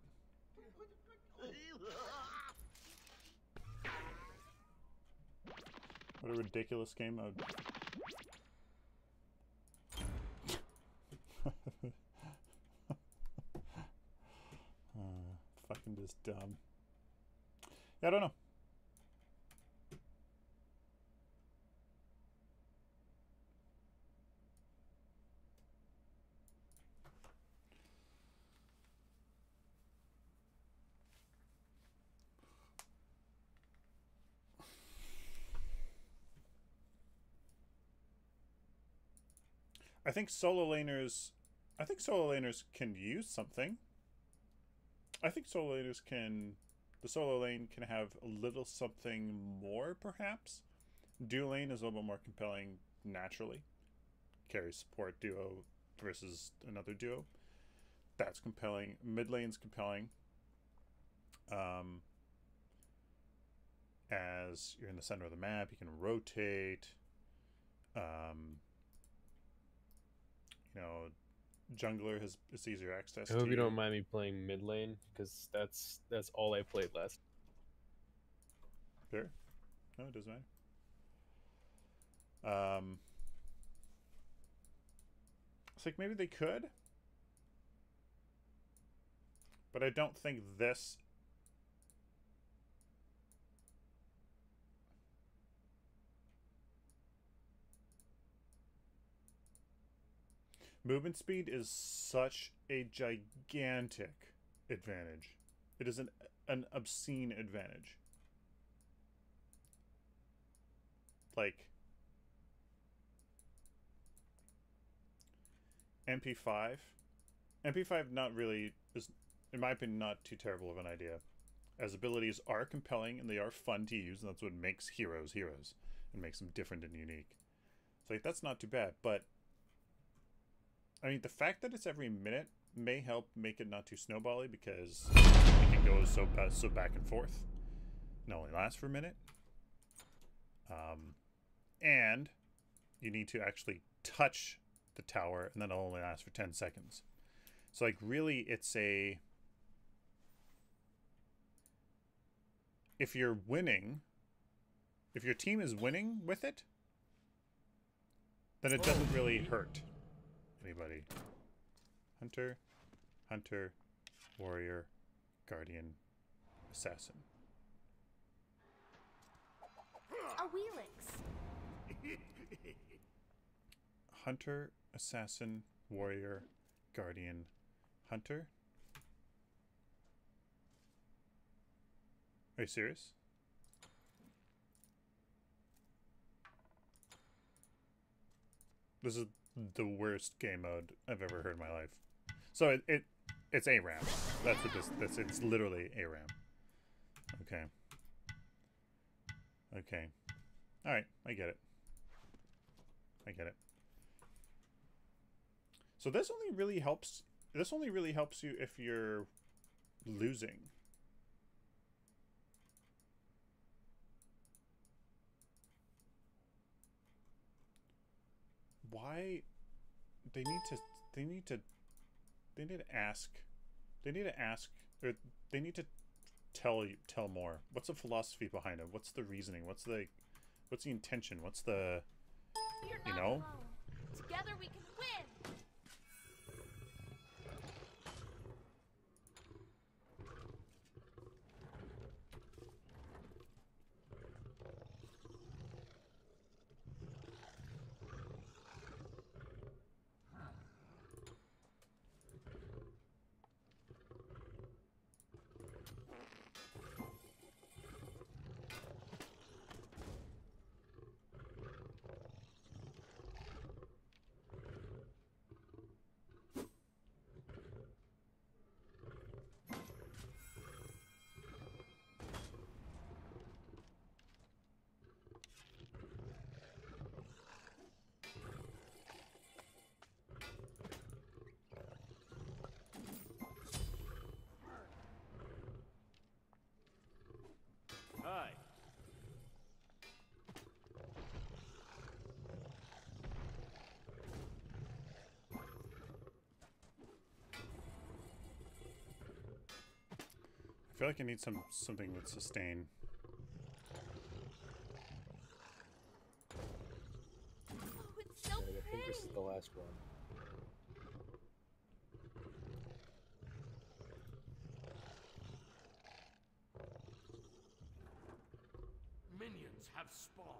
What a ridiculous game mode. Fucking just dumb. Yeah, I don't know. I think solo laners can use something. I think the solo lane can have a little something more, perhaps. Duo lane is a little bit more compelling naturally. Carry support duo versus another duo. That's compelling. Mid lane's compelling. As you're in the center of the map, you can rotate. You know, jungler has easier access. I hope you don't mind me playing mid lane, because that's all I played last. Sure. No, it doesn't matter. It's like maybe they could, but I don't think this. Movement speed is such a gigantic advantage. It is an obscene advantage. Like MP5 not really is, in my opinion, not too terrible of an idea, as abilities are compelling and they are fun to use, and that's what makes heroes and makes them different and unique. So like, that's not too bad, but I mean, the fact that it's every minute may help make it not too snowbally, because it can go so back and forth. It only lasts for a minute. And you need to actually touch the tower, and then it'll only last for 10 seconds. So like, really, it's a... If you're winning, if your team is winning with it, then it doesn't really hurt anybody. Hunter, warrior, guardian, assassin. A Wheelix. Hunter, assassin, warrior, guardian, hunter. Are you serious? This is the worst game mode I've ever heard in my life. So it's ARAM. That's what this it's literally ARAM. Okay. Okay. Alright, I get it. So this only really helps you if you're losing. Why they need to ask, or they need to tell more. What's the philosophy behind it? What's the reasoning? What's the intention? What's the, you know? Alone. Together we can win. I feel like I need something with sustain. Oh, it's so I think this is pretty. the last one. Minions have spawned.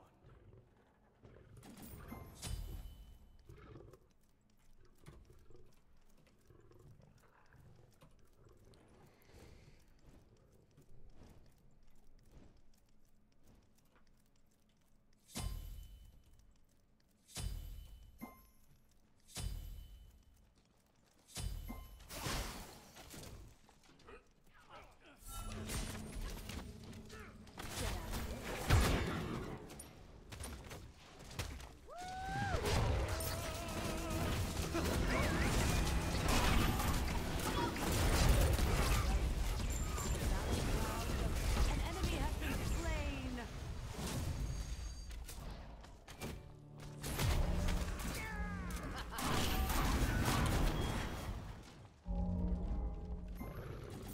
An enemy has been slain.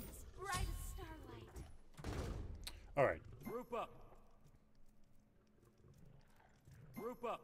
It's bright as starlight. All right. Group up. Group up.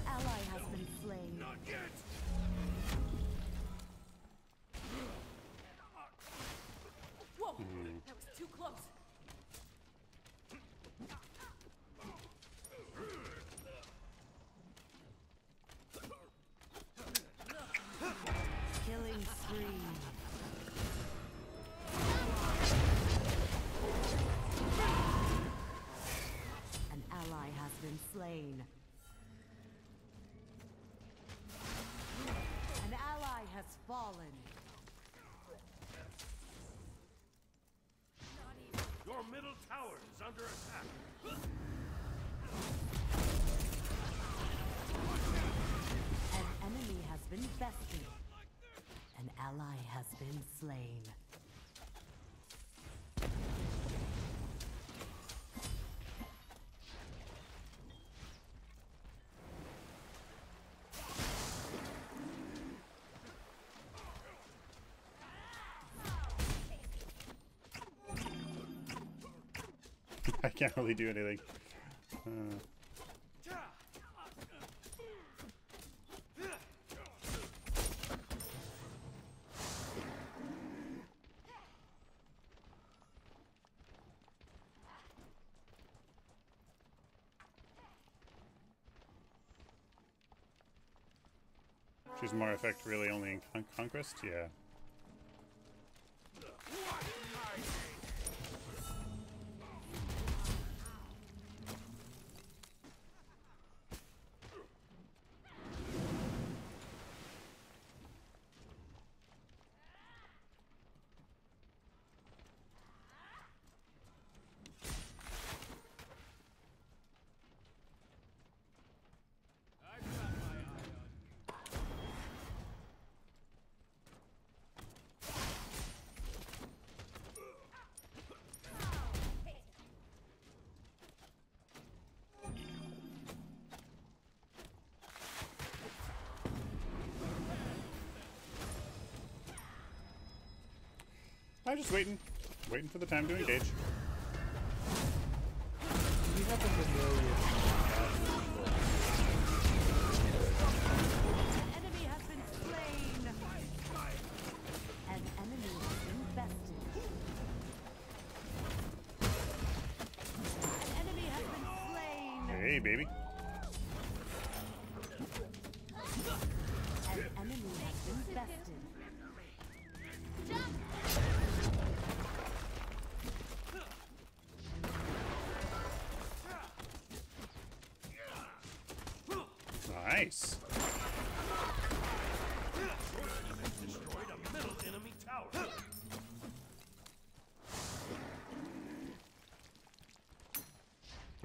Ally has been slain. Not yet. Whoa, that was too close. Killing spree. An ally has been slain. An ally has fallen. Your middle tower is under attack. An enemy has been bested. An ally has been slain. I can't really do anything. She's more effect really only in Conquest? Yeah. I've got my eye on you. I'm just waiting for the time to engage. Do you happen to know An enemy has been slain. An enemy has been bested. An enemy has been slain. Hey, baby. An enemy has been bested. Jump! Nice. Destroyed a middle enemy tower.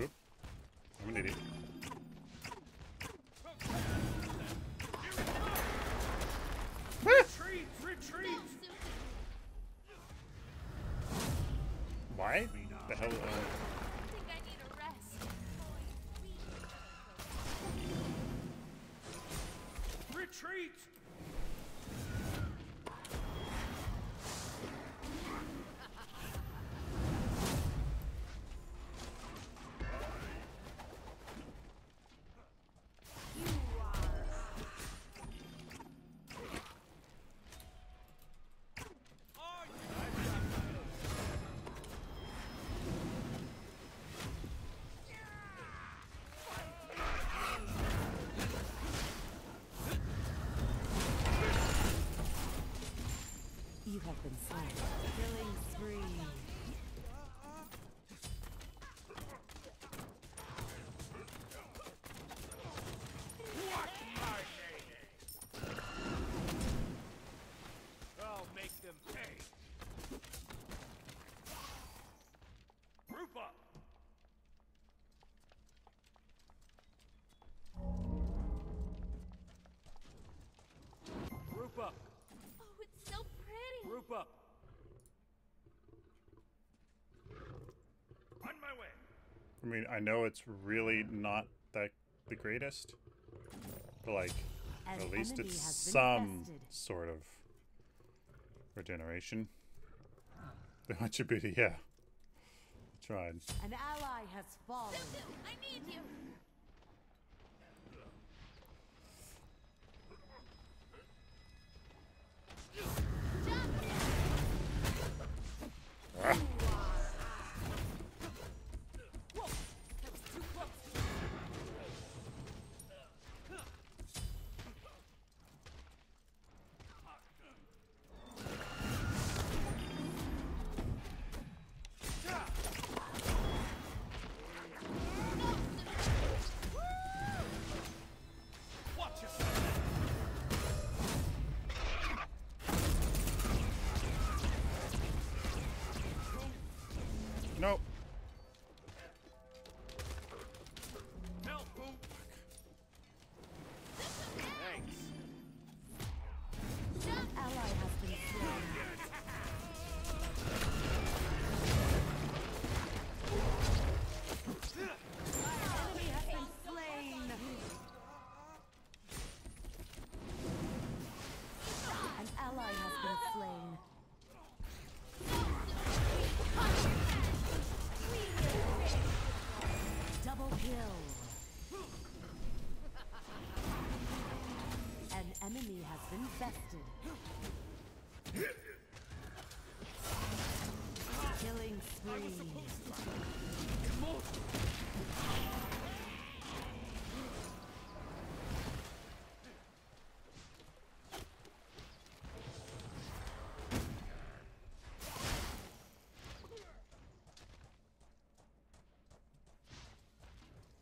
Oop. I'm an idiot. Retreat! Retreat! Why? The hell? I think I need a rest. Retreat! You have been slain. Killing spree. I'll make them pay. Group up. Group up. Oh, it's so pretty. Group up. On my way. I mean, I know it's really not that the greatest, but like, An at least enemy it's has been some bested. sort of regeneration. The Hunter Booty, yeah. Tried. An ally has fallen. I need you. Ah. Watch yourself. Nope. Help. Thanks. An ally has been slain. Enemy has been slain. An ally has been slain. Double kill. An enemy has been bested. Killing spree.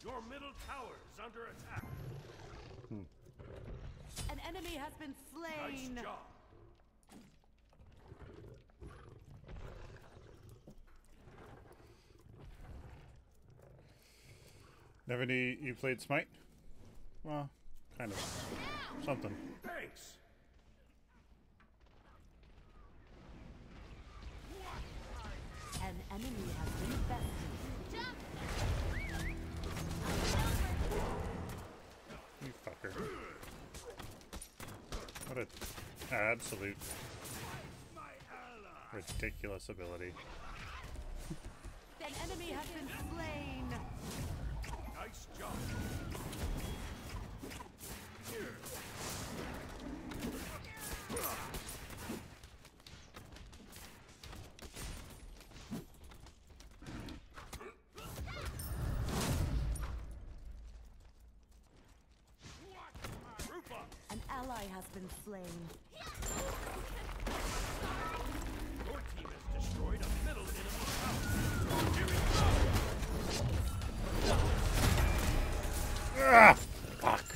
Your middle tower is under attack. An enemy has been slain. Nice job. Never knew you played Smite? Well, kind of. Something. Thanks. An enemy has been bested. You fucker. What an absolute ridiculous ability. An enemy has been slain. Nice job. Group up. An ally has been slain. Your team has destroyed a middle enemy tower. Here we go. Ah! Fuck.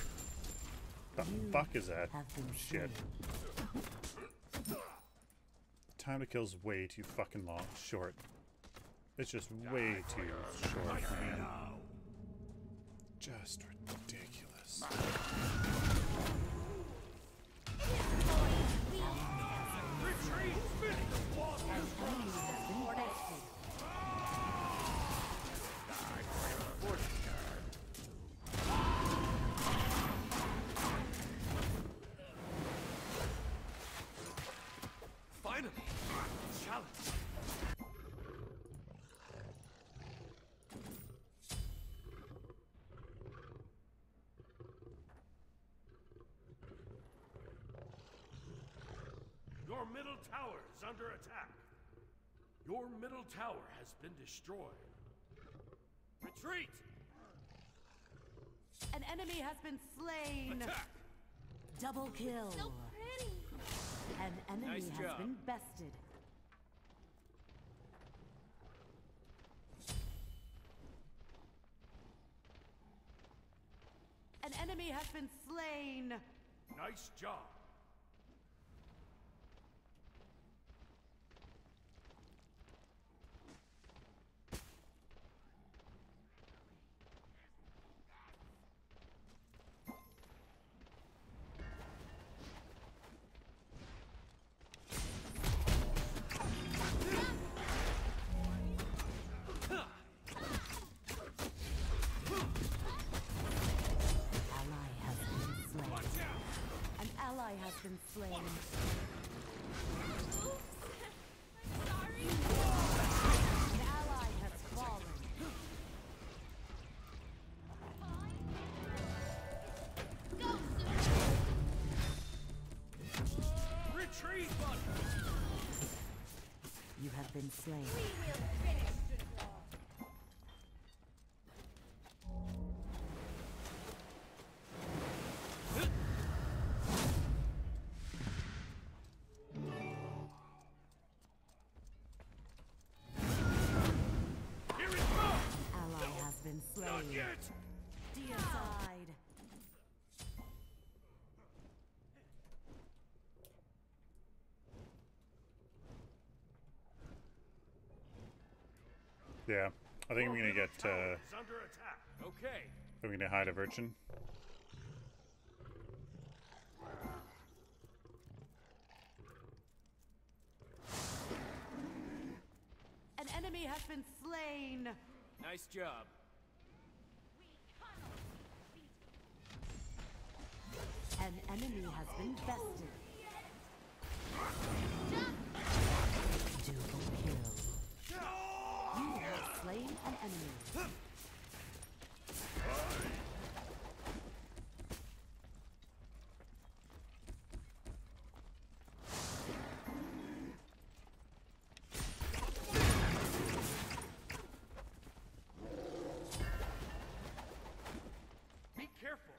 is that Have been shit? slain. Time to kill's way too fucking short. It's just way too short, man. Just ridiculous. Finally, challenge. Your middle tower is under attack. Your middle tower has been destroyed. Retreat! An enemy has been slain. Attack! Double kill. So pretty. An enemy Nice has job. been bested. An enemy has been slain. Nice job. Ally has been slain. Watch out! An ally has been slain. Oops. I'm sorry. An ally has fallen. Go, Sylphin. Retreat! You have been slain. We will finish the job. Here it comes! Ally has been Not slain. yet! Deicide. Yeah, I think I'm gonna get. Tower is under attack. Okay. I'm gonna hide a virgin. An enemy has been slain. Nice job. An enemy has been bested. Double kill. You have slain an enemy. Be careful.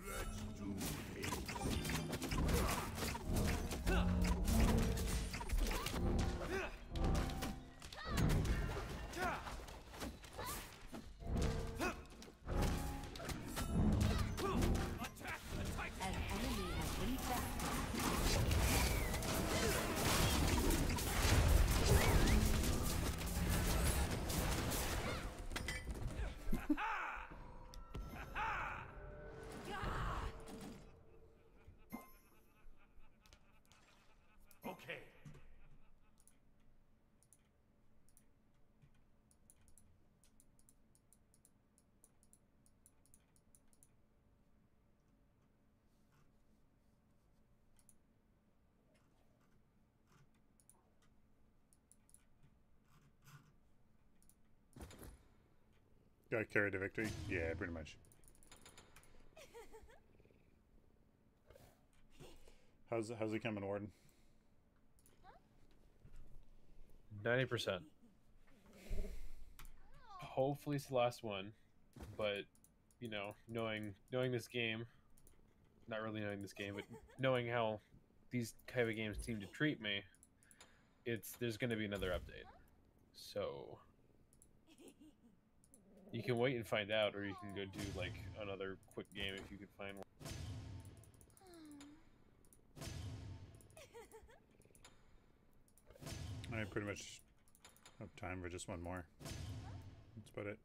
Let's do Attack the Titan! An enemy has been bested. Okay. Got carried to victory? Yeah, pretty much. How's it coming, Warden? 90%. Hopefully it's the last one, but you know, knowing this game, not really knowing this game, but knowing how these kind of games seem to treat me, there's going to be another update. So You can wait and find out, or you can go do like another quick game if you could find one. I pretty much have time for just one more. That's about it.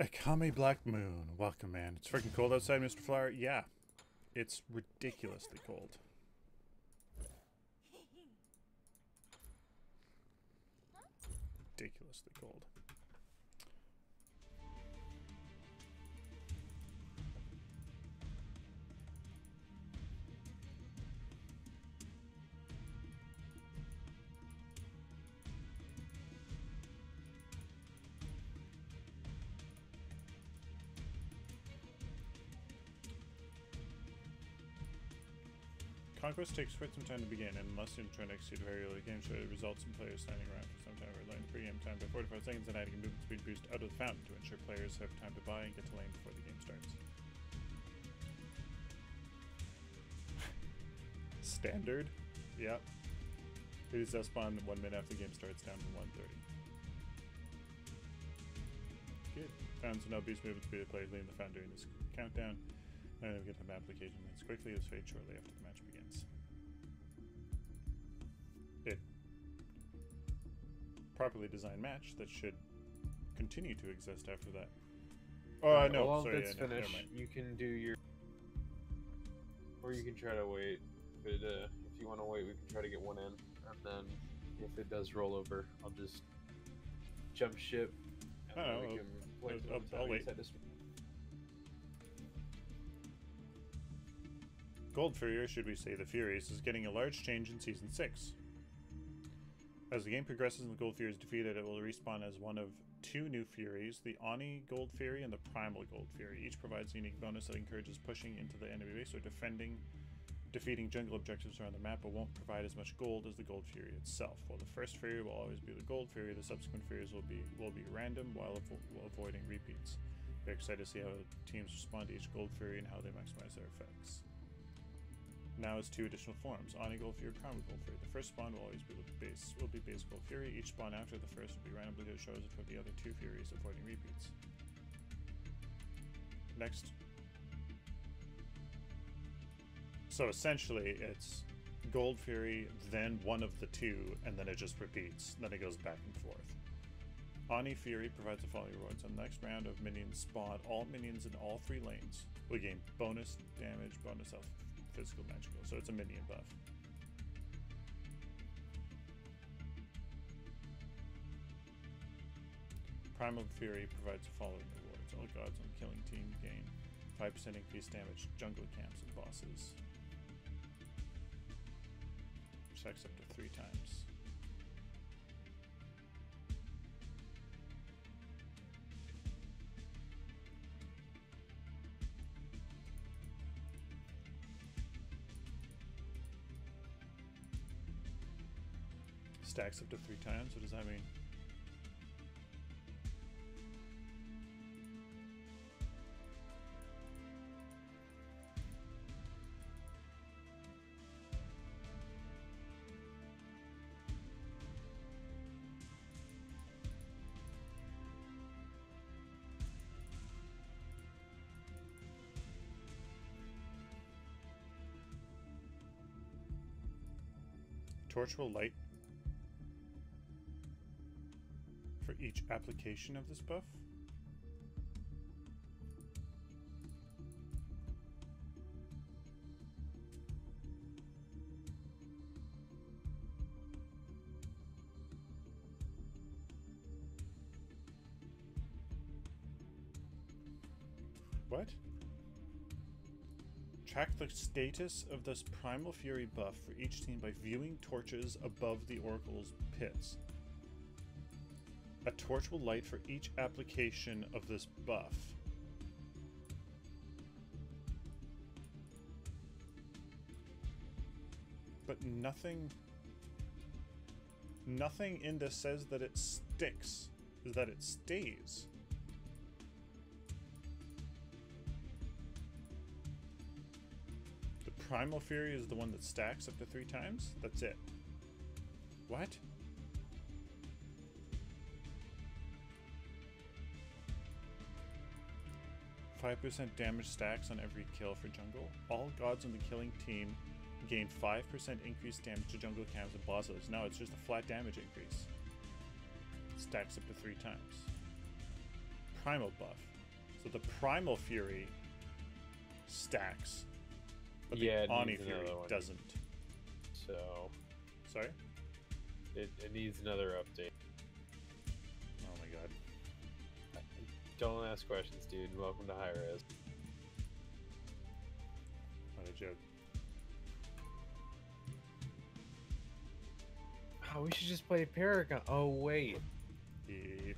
Akame Black Moon. Welcome, man. It's freaking cold outside, Mr. Flower. Yeah. It's ridiculously cold. Ridiculously cold. Conquest takes quite some time to begin, and unless you try to execute a very early game show, it results in players standing around for some time or lane pre-game time by 45 seconds and adding a movement speed boost out of the fountain to ensure players have time to buy and get to lane before the game starts. Standard? Yep. It is spawn 1 minute after the game starts down to 1:30. Good. Fountains will now boost movement speed of players leaving the fountain during this countdown. And we get an application links quickly. This fade shortly after the match begins. It properly designed match that should continue to exist after that. Oh no, well, sorry, that's yeah, finished. You can do your, or you can try to wait. But if you want to wait, we can try to get one in, and then if it does roll over, I'll just jump ship. And then we can I'll wait. Gold Fury, should we say the Furies, is getting a large change in Season 6. As the game progresses and the Gold Fury is defeated, it will respawn as one of 2 new Furies, the Oni Gold Fury and the Primal Gold Fury. Each provides a unique bonus that encourages pushing into the enemy base or defeating jungle objectives around the map, but won't provide as much gold as the Gold Fury itself. While the first Fury will always be the Gold Fury, the subsequent Furies will be random while avoiding repeats. We're excited to see how teams respond to each Gold Fury and how they maximize their effects. Now is 2 additional forms, Oni Gold Fury, Primal Gold Fury. The first spawn will always be base Gold Fury. Each spawn after the first will be randomly chosen for the other 2 Furies, avoiding repeats. Next. So essentially it's Gold Fury, then one of the 2, and then it just repeats. Then it goes back and forth. Oni Fury provides the following rewards. On the next round of minions spawn, all minions in all 3 lanes will gain bonus damage, bonus health, physical, magical, so it's a minion buff. Primal Fury provides the following rewards. All gods on the killing team gain 5% increased damage, jungle camps and bosses. Stacks up to 3 times. Stacks up to 3 times. What does that mean? Torch will light for each application of this buff? What? Track the status of this Primal Fury buff for each team by viewing torches above the Oracle's pits. A torch will light for each application of this buff. But nothing in this says that it sticks, is that it stays. The Primal Fury is the one that stacks up to 3 times? That's it. What? 5% damage stacks on every kill for jungle. All gods on the killing team gain 5% increased damage to jungle camps and bosses. No, it's just a flat damage increase. Stacks up to 3 times. Primal buff. So the Primal Fury stacks, but the Oni Fury doesn't. So... Sorry? It needs another update. Oh my god. Don't ask questions, dude. Welcome to High Res. What a joke. Oh, we should just play Paragon. Oh, wait. Yep.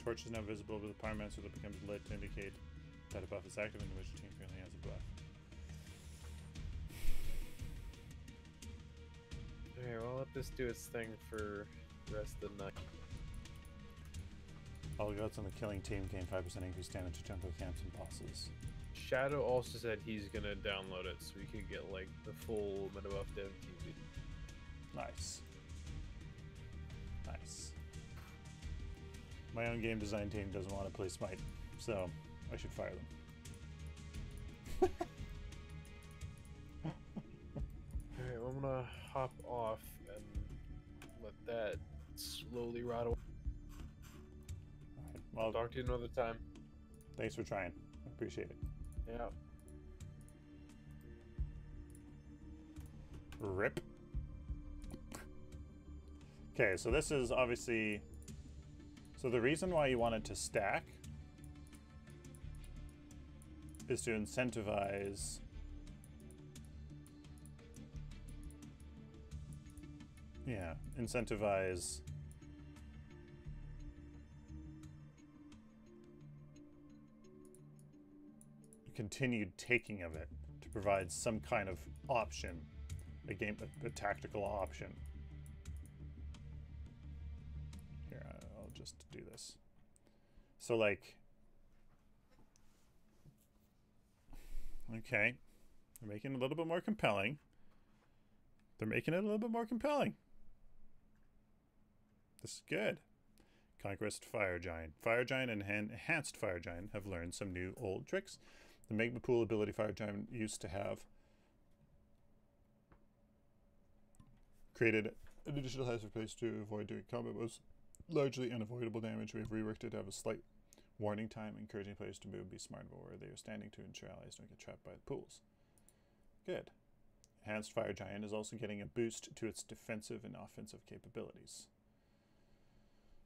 Torch is now visible with the pyromancer that becomes lit to indicate that a buff is active in which the team currently has a buff. Alright, well, let this do its thing for the rest of the night. All gods on the killing team gain 5% increased damage to jungle camps and bosses. Shadow also said he's gonna download it so we could get like the full meta buff dev TV. Nice. Nice. My own game design team doesn't want to play Smite, so I should fire them. Alright, well, I'm gonna hop off and let that slowly rot away. Alright, well, I'll talk to you another time. thanks for trying. I appreciate it. Yeah. Rip. Okay, so this is obviously... So the reason why you want it to stack is to incentivize... Yeah, incentivize... continued taking of it, to provide some kind of option, a tactical option. Here, I'll just do this. So like, okay, they're making it a little bit more compelling. They're making it a little bit more compelling. This is good. Conquest Fire Giant. Fire Giant and Enhanced Fire Giant have learned some new old tricks. The Magma Pool ability Fire Giant used to have created an additional hazard place to avoid doing combat was largely unavoidable damage. We have reworked it to have a slight warning time, encouraging players to move, be smart about where they are standing to ensure allies don't get trapped by the pools. Good. Enhanced Fire Giant is also getting a boost to its defensive and offensive capabilities.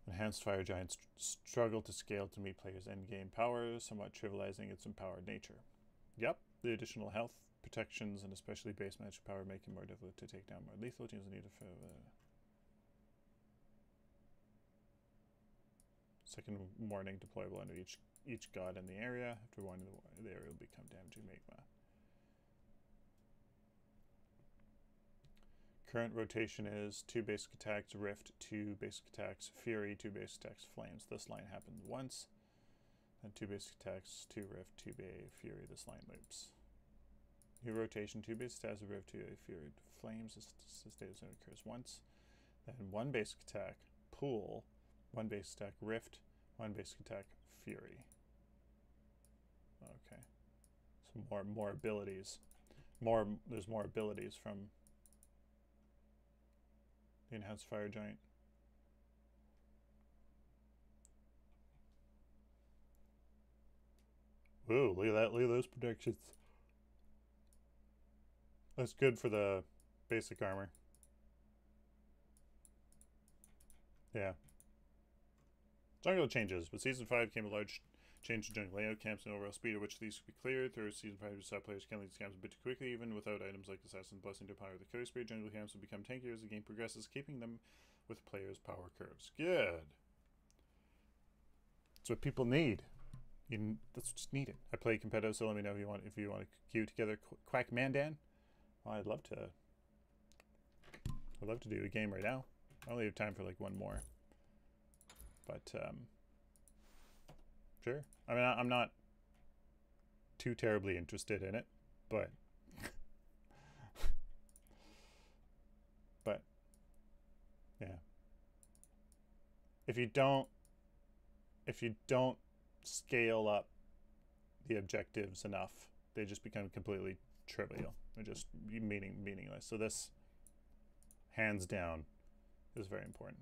Enhanced Fire Giants struggle to scale to meet players' endgame power, somewhat trivializing its empowered nature. Yep, the additional health, protections, and especially base magic power make it more difficult to take down more lethal teams in need of... Second warning deployable under each god in the area. After warning, the area will become damaging magma. Current rotation is 2 basic attacks Rift, 2 basic attacks Fury, 2 basic attacks Flames. This line happens once. Then 2 basic attacks, 2 Rift, 2 Fury. This line loops. New rotation, 2 basic attacks Rift, 2 Fury. Flames. This status occurs once. Then 1 basic attack Pool, 1 basic attack Rift, 1 basic attack Fury. Okay. So more abilities. There's more abilities from the Enhanced Fire Giant. Whoa, look at that. Look at those protections. That's good for the basic armor. Yeah. Jungle changes. With Season 5 came a large change to jungle layout, camps, and overall speed at which these could be cleared. Through Season 5, we saw players can lead these camps a bit too quickly, even without items like Assassin's Blessing to power the killer speed. Jungle camps will become tankier as the game progresses, keeping them with players' power curves. Good. That's what people need. That's just needed. I play competitive, so let me know if you want to queue together Quack Mandan. Well, I'd love to do a game right now. I only have time for like one more. But sure. I mean, I'm not too terribly interested in it, but yeah. if you don't scale up the objectives enough, they just become completely trivial. They're just meaningless. So this, hands down, is very important.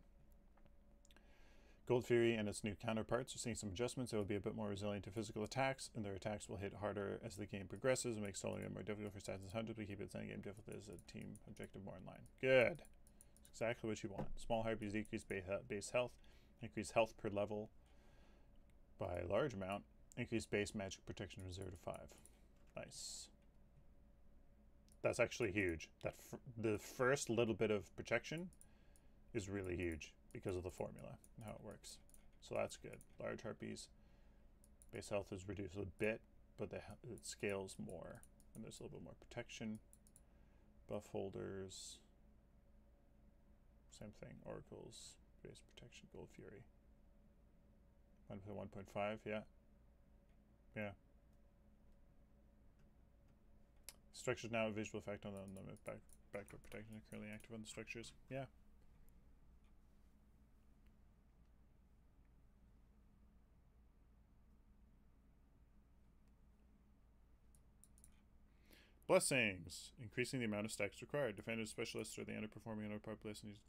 Gold Fury and its new counterparts are seeing some adjustments. They will be a bit more resilient to physical attacks, and their attacks will hit harder as the game progresses and make soloing it more difficult for stats and hunters. We keep its endgame difficulty as a team objective more in line. Good. That's exactly what you want. Small harpies decrease base health, increase health per level by a large amount, increase base magic protection from 0 to 5. Nice. That's actually huge. The first little bit of protection is really huge because of the formula and how it works. So that's good. Large harpies, base health is reduced a bit, but it scales more, and there's a little bit more protection. Buff holders, same thing. Oracles, base protection, Gold Fury. 1.5, yeah. Yeah. Structures now have visual effect on the unlimited backdoor protection are currently active on the structures. Yeah. Blessings! Increasing the amount of stacks required. Defenders, specialists, or the underperforming underpowered blessings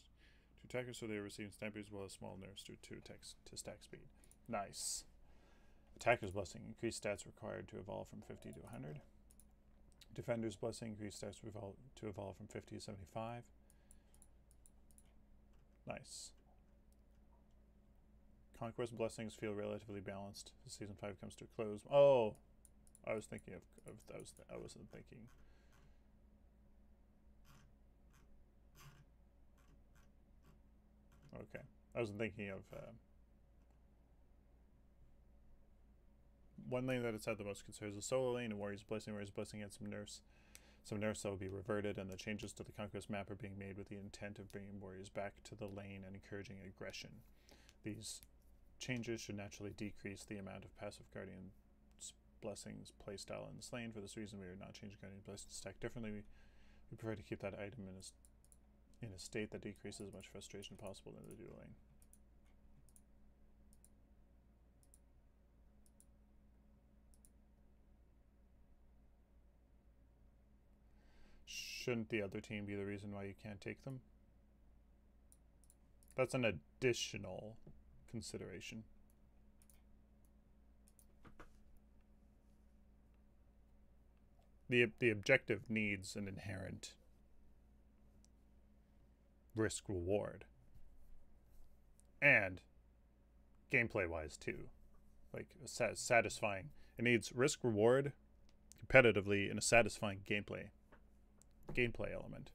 to attackers, so they are receiving stampers as well as small nerfs to attacks to stack speed. Nice. Attacker's Blessing. Increased stats required to evolve from 50 to 100. Defender's Blessing. Increased stats to evolve from 50 to 75. Nice. Conquest Blessings feel relatively balanced as Season 5 comes to a close. Oh! I was thinking I wasn't thinking. Okay. I wasn't thinking of one lane that it's had the most concerns is solo lane and Warrior's Blessing. Warrior's Blessing had some nerfs that will be reverted, and the changes to the Conquest map are being made with the intent of bringing warriors back to the lane and encouraging aggression. These changes should naturally decrease the amount of passive Guardian Blessings playstyle in this lane. For this reason, we are not changing Guardian Blessings stack differently. We prefer to keep that item in a state that decreases as much frustration possible in the dual lane. Shouldn't the other team be the reason why you can't take them? That's an additional consideration. The objective needs an inherent risk reward, and gameplay wise too, like satisfying. It needs risk reward competitively in a satisfying gameplay element.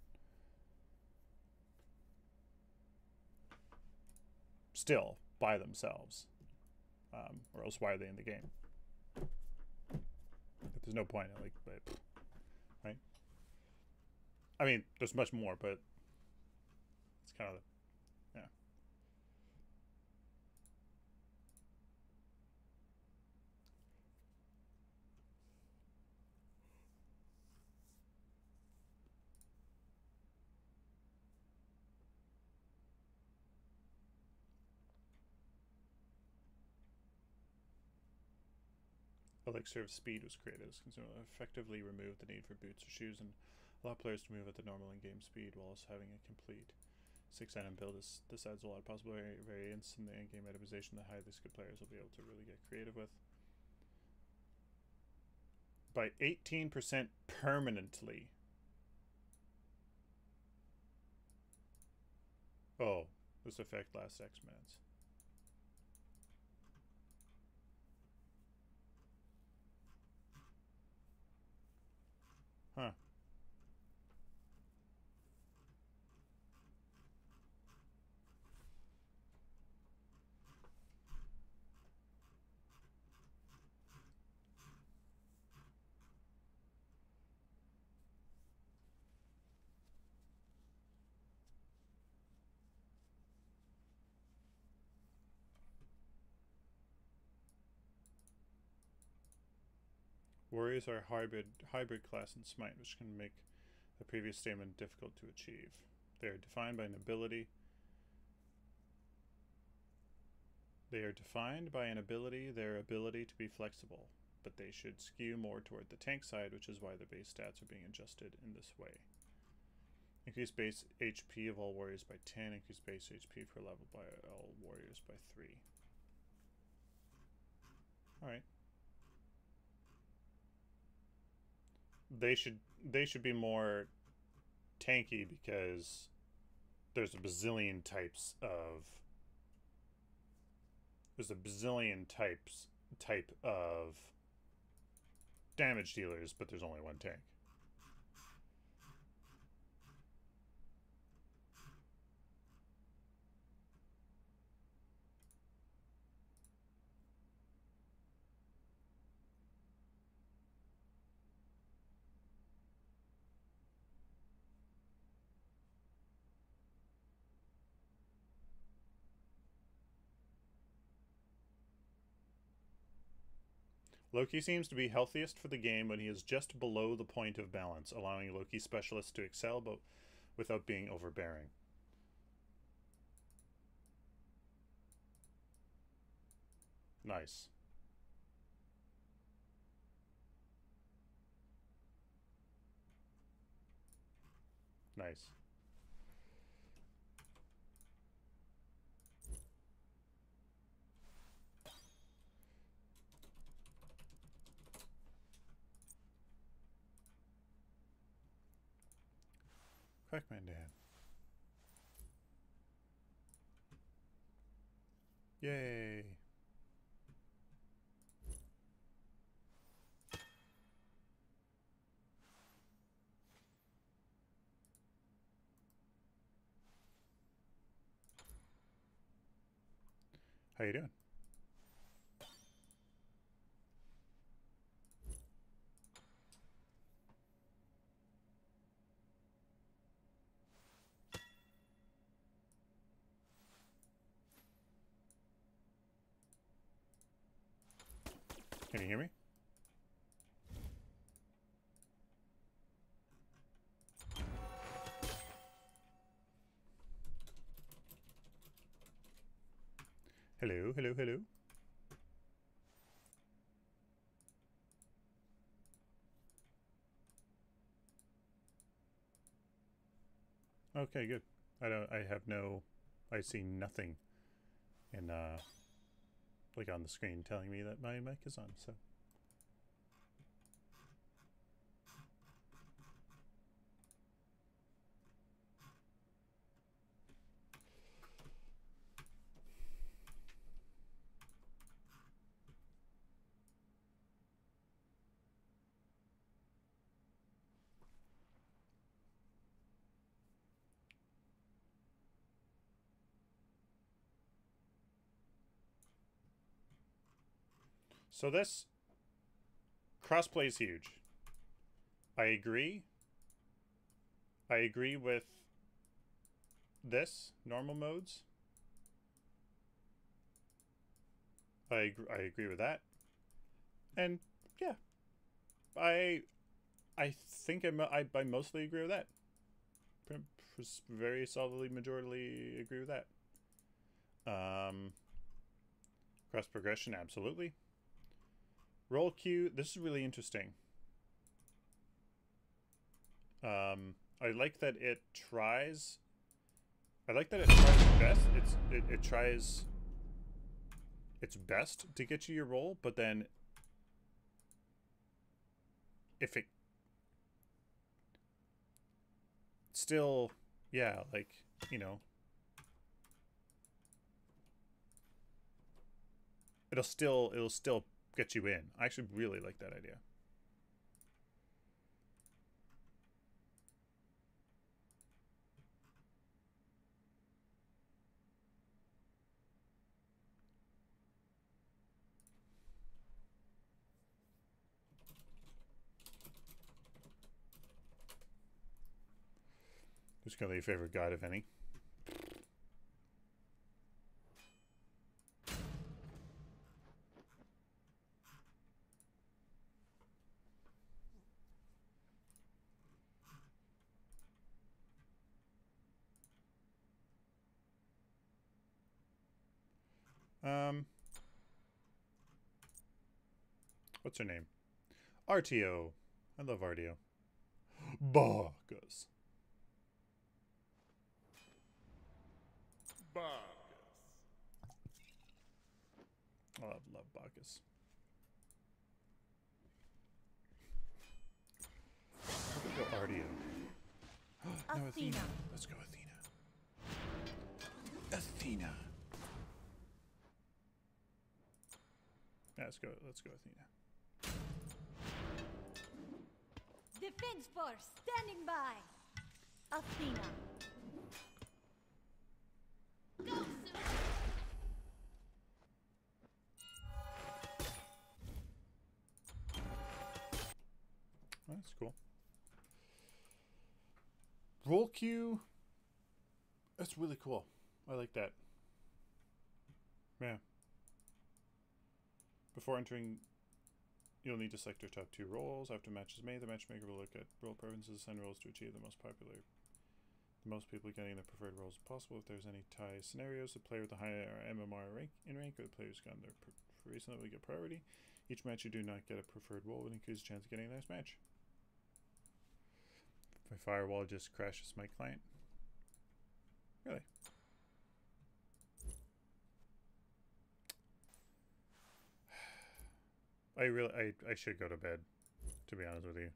Still by themselves, or else why are they in the game? There's no point in right? I mean, there's much more, but it's kind of, yeah. Elixir of Speed was created as consumer effectively remove the need for boots or shoes and allow players to move at the normal in-game speed while also having a complete 6-item build. This adds a lot of possible variance in the in-game itemization that highly skilled players will be able to really get creative with. By 18% permanently. Oh, this effect lasts X minutes. Huh. Warriors are a hybrid class in Smite, which can make the previous statement difficult to achieve. They are defined by an ability They are defined by their ability to be flexible, but they should skew more toward the tank side, which is why the base stats are being adjusted in this way. Increase base HP of all warriors by 10, increase base HP per level by all warriors by 3. Alright. They should be more tanky because there's a bazillion types of type of damage dealers, but there's only one tank. Loki seems to be healthiest for the game when he is just below the point of balance, allowing Loki specialists to excel but without being overbearing. Nice. Nice. Crackman Dan. Yay. How you doing? Can you hear me? Hello, hello, hello. Okay, good. I see nothing in like on the screen telling me that my mic is on, so. So this crossplay is huge. I agree. I agree with this, normal modes. I agree with that. And yeah, I think I mostly agree with that. Very solidly majorly agree with that. Cross progression, absolutely. Roll queue, this is really interesting. I like that it tries. I like that it tries its best. It tries its best to get you your roll, but then if it still, yeah, like, you know, it'll still get you in. I actually really like that idea. Who's kind of your favorite god, if any? What's her name? RTO. I love RTO. Bacchus. I love Bacchus. Go RTO. No, Athena. Let's go Athena. Athena. Yeah, let's go Athena. Defense force standing by. Athena. Go, Sylphin! That's cool. Roll queue. That's really cool. I like that. Yeah. Before entering, you'll need to select your top 2 rolls. After match is made, the matchmaker will look at roll preferences, send rolls to achieve the most people getting the preferred rolls possible. If there's any tie scenarios, the player with the higher MMR rank or the player who's gotten their reason will get priority. Each match you do not get a preferred roll would increase the chance of getting a nice match. My firewall just crashes my client. Really? I should go to bed, to be honest with you.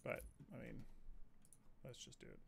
But I mean, let's just do it.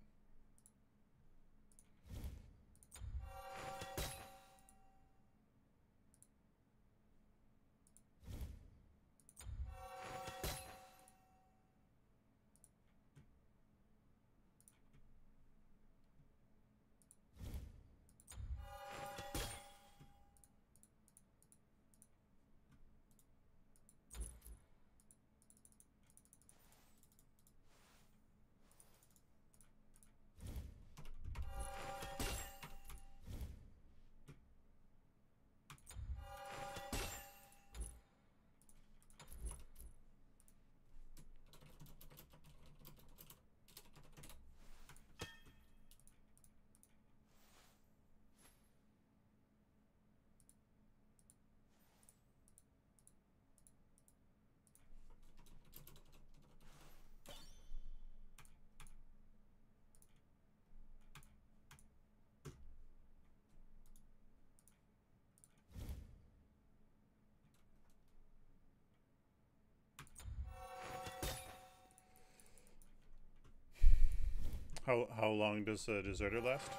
How long does a deserter last?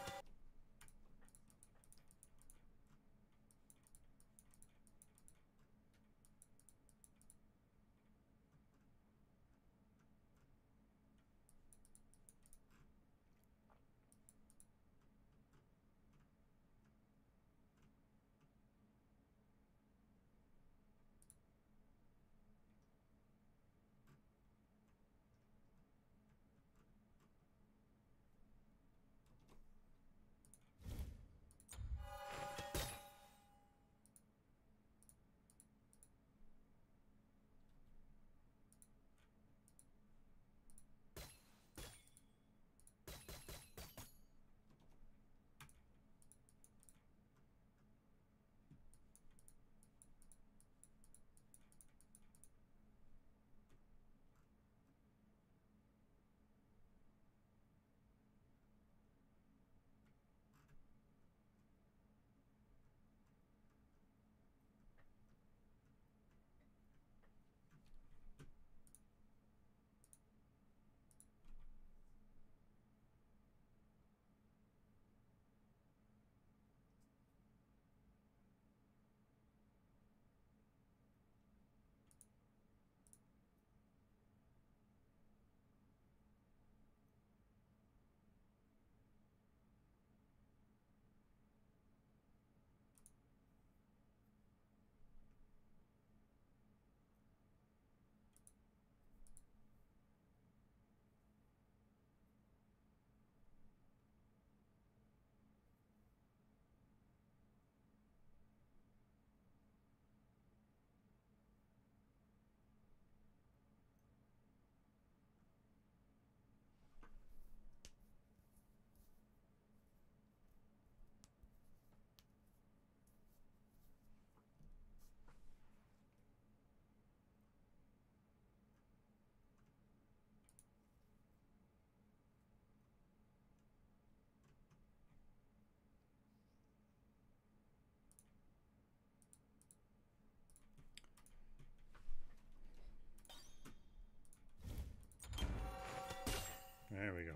There we go.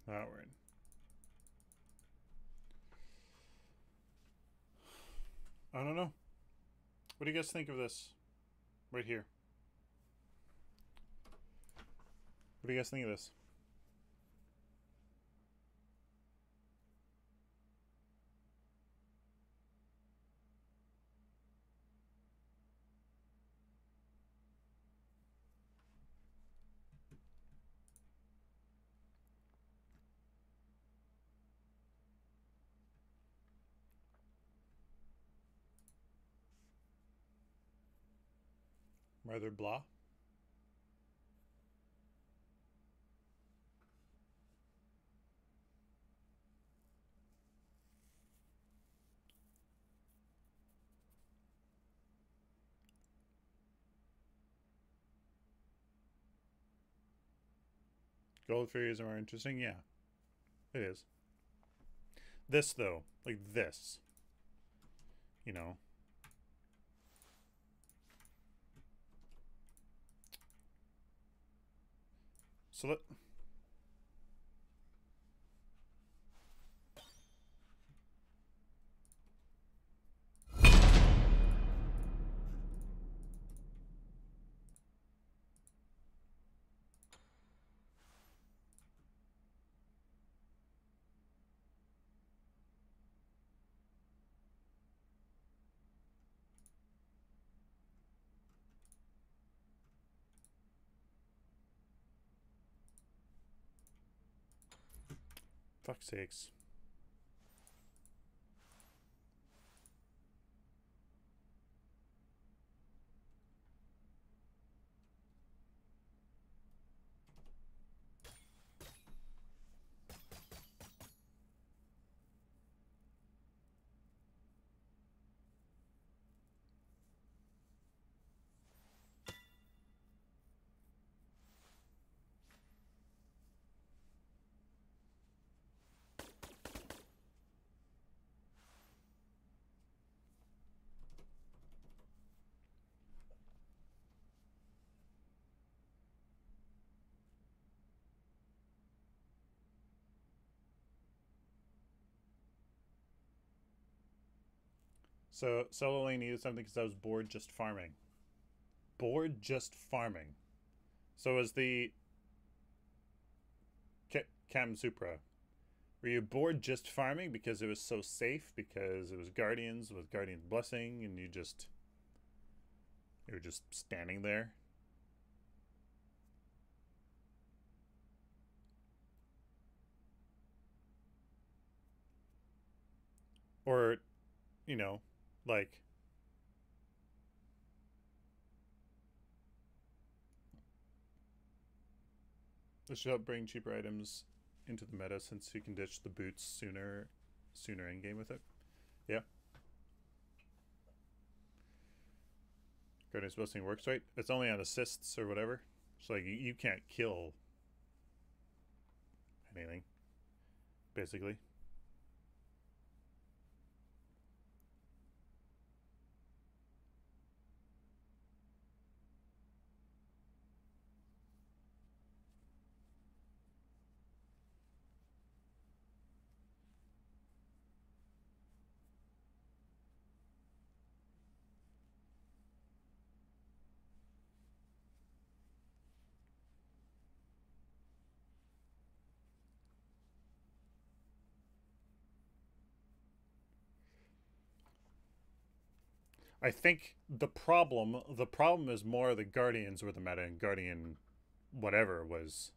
That we're in. I don't know. What do you guys think of this? Right here. What do you guys think of this? Rather blah. Gold fairies are more interesting? Yeah, it is. This, though, like this, you know. So let... Fuck's sakes. So, solo lane needed something because I was bored just farming. Bored just farming. So was the... Cam Supra. Were you bored just farming because it was so safe? Because it was Guardians with Guardian's Blessing and you were just standing there? Or, you know, like... This should help bring cheaper items into the meta since you can ditch the boots sooner in game with it. Yeah. Guardian's Blessing works, right? It's only on assists or whatever. So like you can't kill anything, basically. I think the problem is more the Guardians were the meta and Guardian whatever was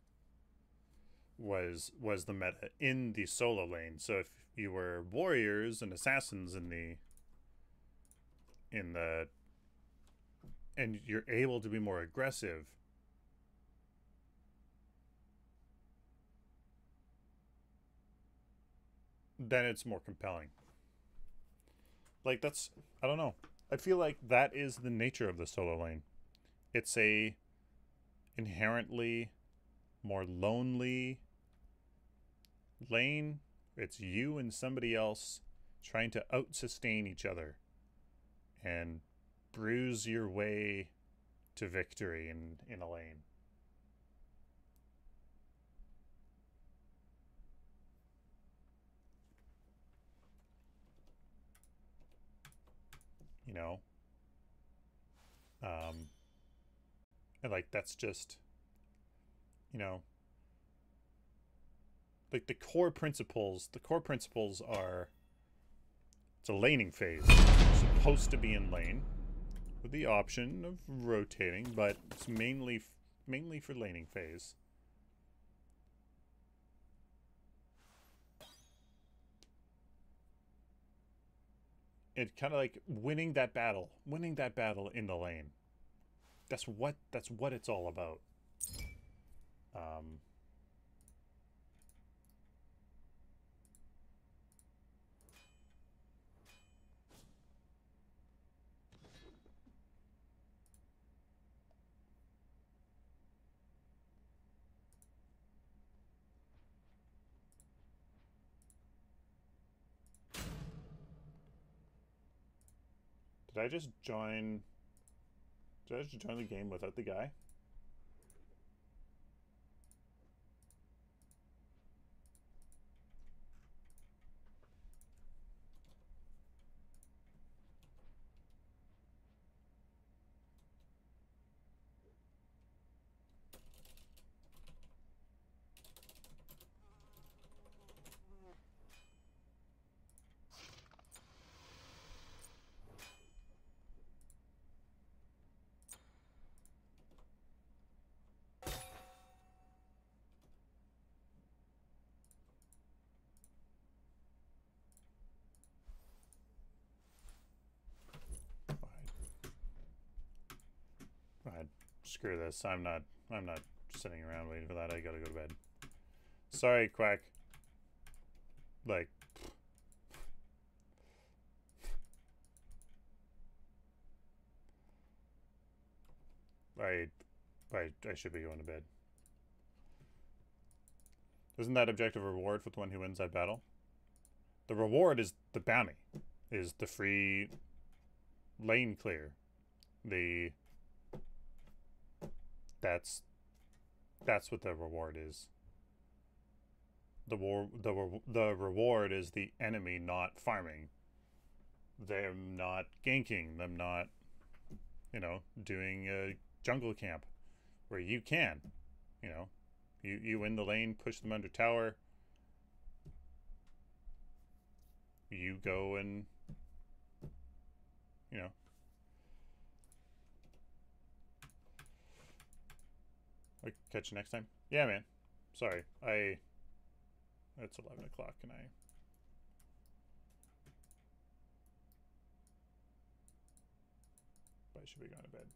the meta in the solo lane. So if you were warriors and assassins in the and you're able to be more aggressive, then it's more compelling. Like that's, I don't know. I feel like that is the nature of the solo lane. It's a inherently more lonely lane. It's you and somebody else trying to out-sustain each other and bruise your way to victory in a lane. You know? And like that's just, you know, like the core principles are, it's a laning phase. It's supposed to be in lane with the option of rotating, but it's mainly for laning phase. It kind of like winning that battle in the lane. That's what it's all about. Did I just join the game without the guy? Screw this. I'm not sitting around waiting for that. I gotta go to bed. Sorry, Quack. Like, I should be going to bed. Isn't that objective reward for the one who wins that battle? The reward is the bounty, is the free lane clear. That's what the reward is. The reward is the enemy not farming, them not ganking, them not, you know, doing a jungle camp where you can, you know, you win the lane, push them under tower, you go and, you know, I'll catch you next time. Yeah, man. Sorry. It's 11 o'clock and I should be going to bed.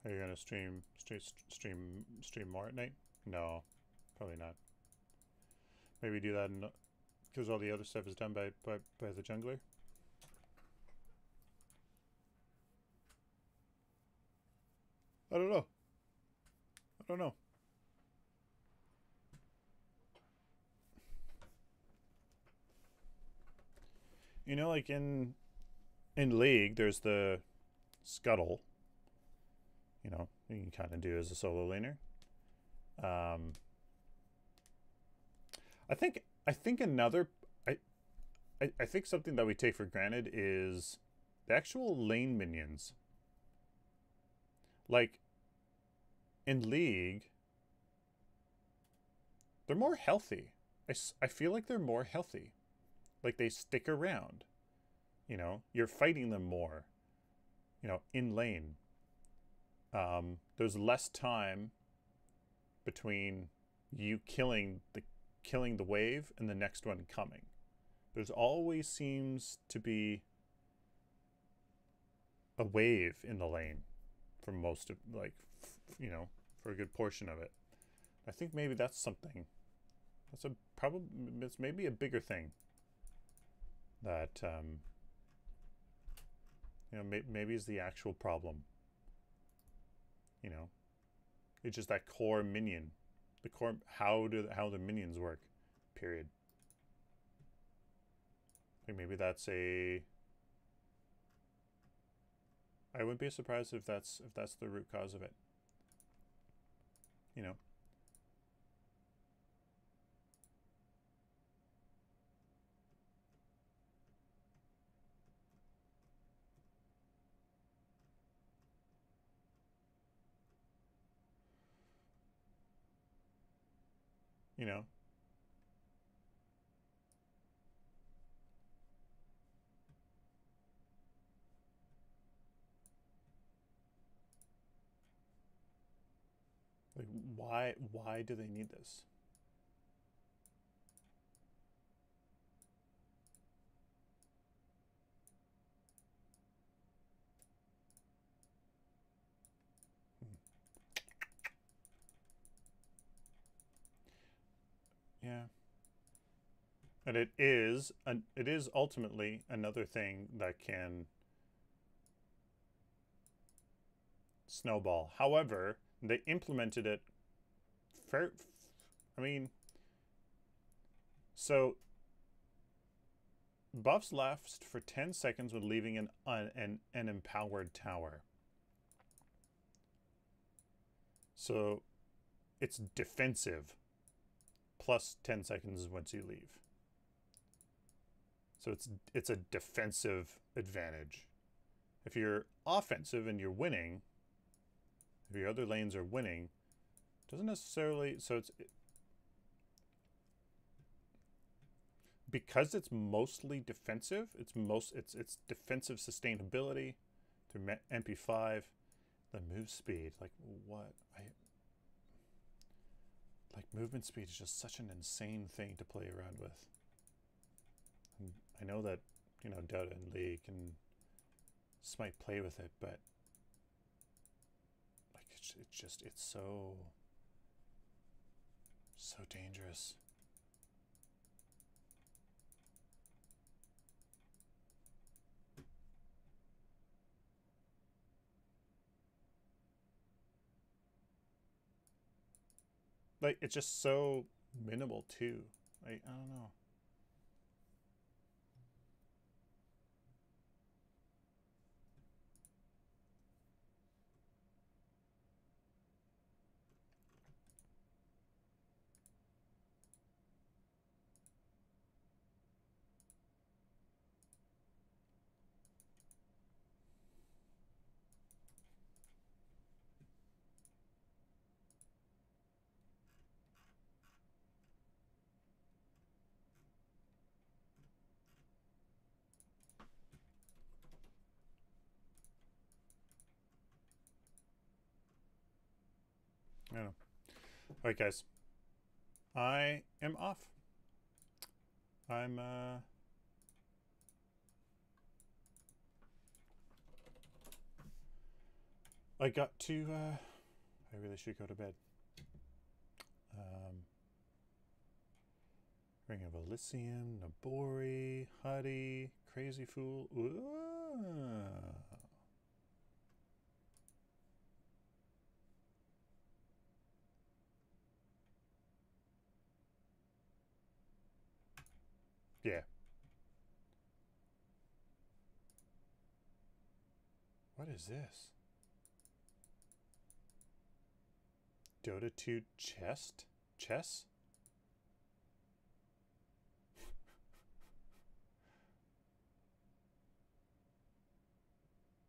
Are you gonna stream more at night? No, probably not. Maybe do that because all the other stuff is done by the jungler. I don't know. You know, like in League, there's the scuttle. You know, you can kind of do as a solo laner. I think another I think something that we take for granted is the actual lane minions. Like in League, they're more healthy. I feel like they're more healthy. Like they stick around. You know, you're fighting them more. You know, in lane. There's less time between you killing the wave and the next one coming. There's always seems to be a wave in the lane for most of, like, you know, for a good portion of it. I think maybe that's something. That's a probably, it's maybe a bigger thing that you know, maybe is the actual problem. You know, it's just that core minion, the core, how the minions work, period. Like maybe that's a, I wouldn't be surprised if that's the root cause of it. You know. You know. Like why do they need this? Yeah. And it is ultimately another thing that can snowball. However, they implemented it I mean, so buffs last for 10 seconds when leaving an empowered tower. So it's defensive plus 10 seconds once you leave. So it's a defensive advantage. If you're offensive and you're winning, if your other lanes are winning, doesn't necessarily, so it's, because it's mostly defensive, it's defensive sustainability through MP5, the move speed, like what like movement speed is just such an insane thing to play around with. And I know that, you know, Dota and League and Smite play with it, but like it's so dangerous. Like, it's just so minimal too. Like, I don't know. I don't know. Alright, guys. I am off. I'm, I got to, I really should go to bed. Ring of Elysium, Nabori, Huddy, Crazy Fool. Ooh. Yeah. What is this? Dota 2 chest? Chess?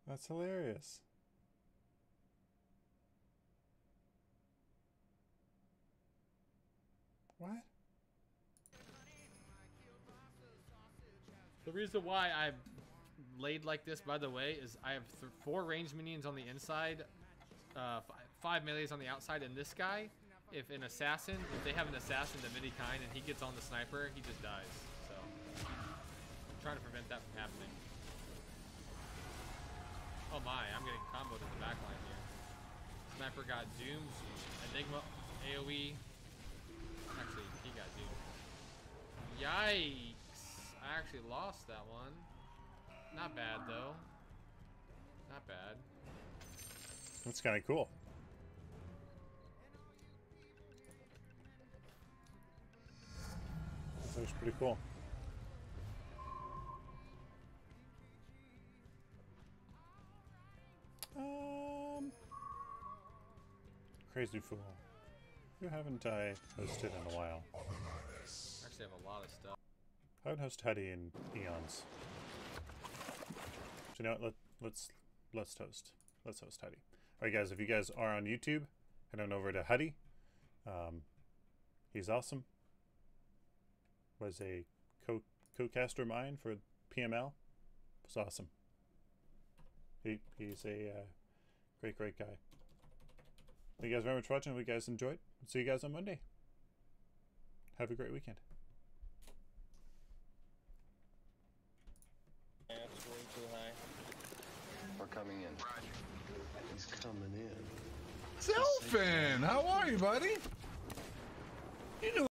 That's hilarious. What? The reason why I've laid like this, by the way, is I have 4 ranged minions on the inside, 5 melees on the outside, and this guy, if they have an assassin of any kind and he gets on the sniper, he just dies. So I'm trying to prevent that from happening. Oh, Oh my, I'm getting comboed in the back line here. Sniper got doomed. Enigma AoE. Actually, he got doomed. Yikes. I actually lost that one. Not bad though. Not bad. That's kind of cool. That looks pretty cool. Crazy Fool. Who haven't I hosted in a while? Actually, have a lot of stuff. I haven't hosted Huddy in eons. So you know what? Let's host. Let's host Huddy. All right, guys. If you guys are on YouTube, head on over to Huddy. He's awesome. Was a co-caster of mine for PML. It was awesome. He's a great guy. Thank you guys very much for watching. Hope you guys enjoyed. See you guys on Monday. Have a great weekend. That's way too high. We're coming in. He's coming in. Sylphin, how are you, buddy? You knew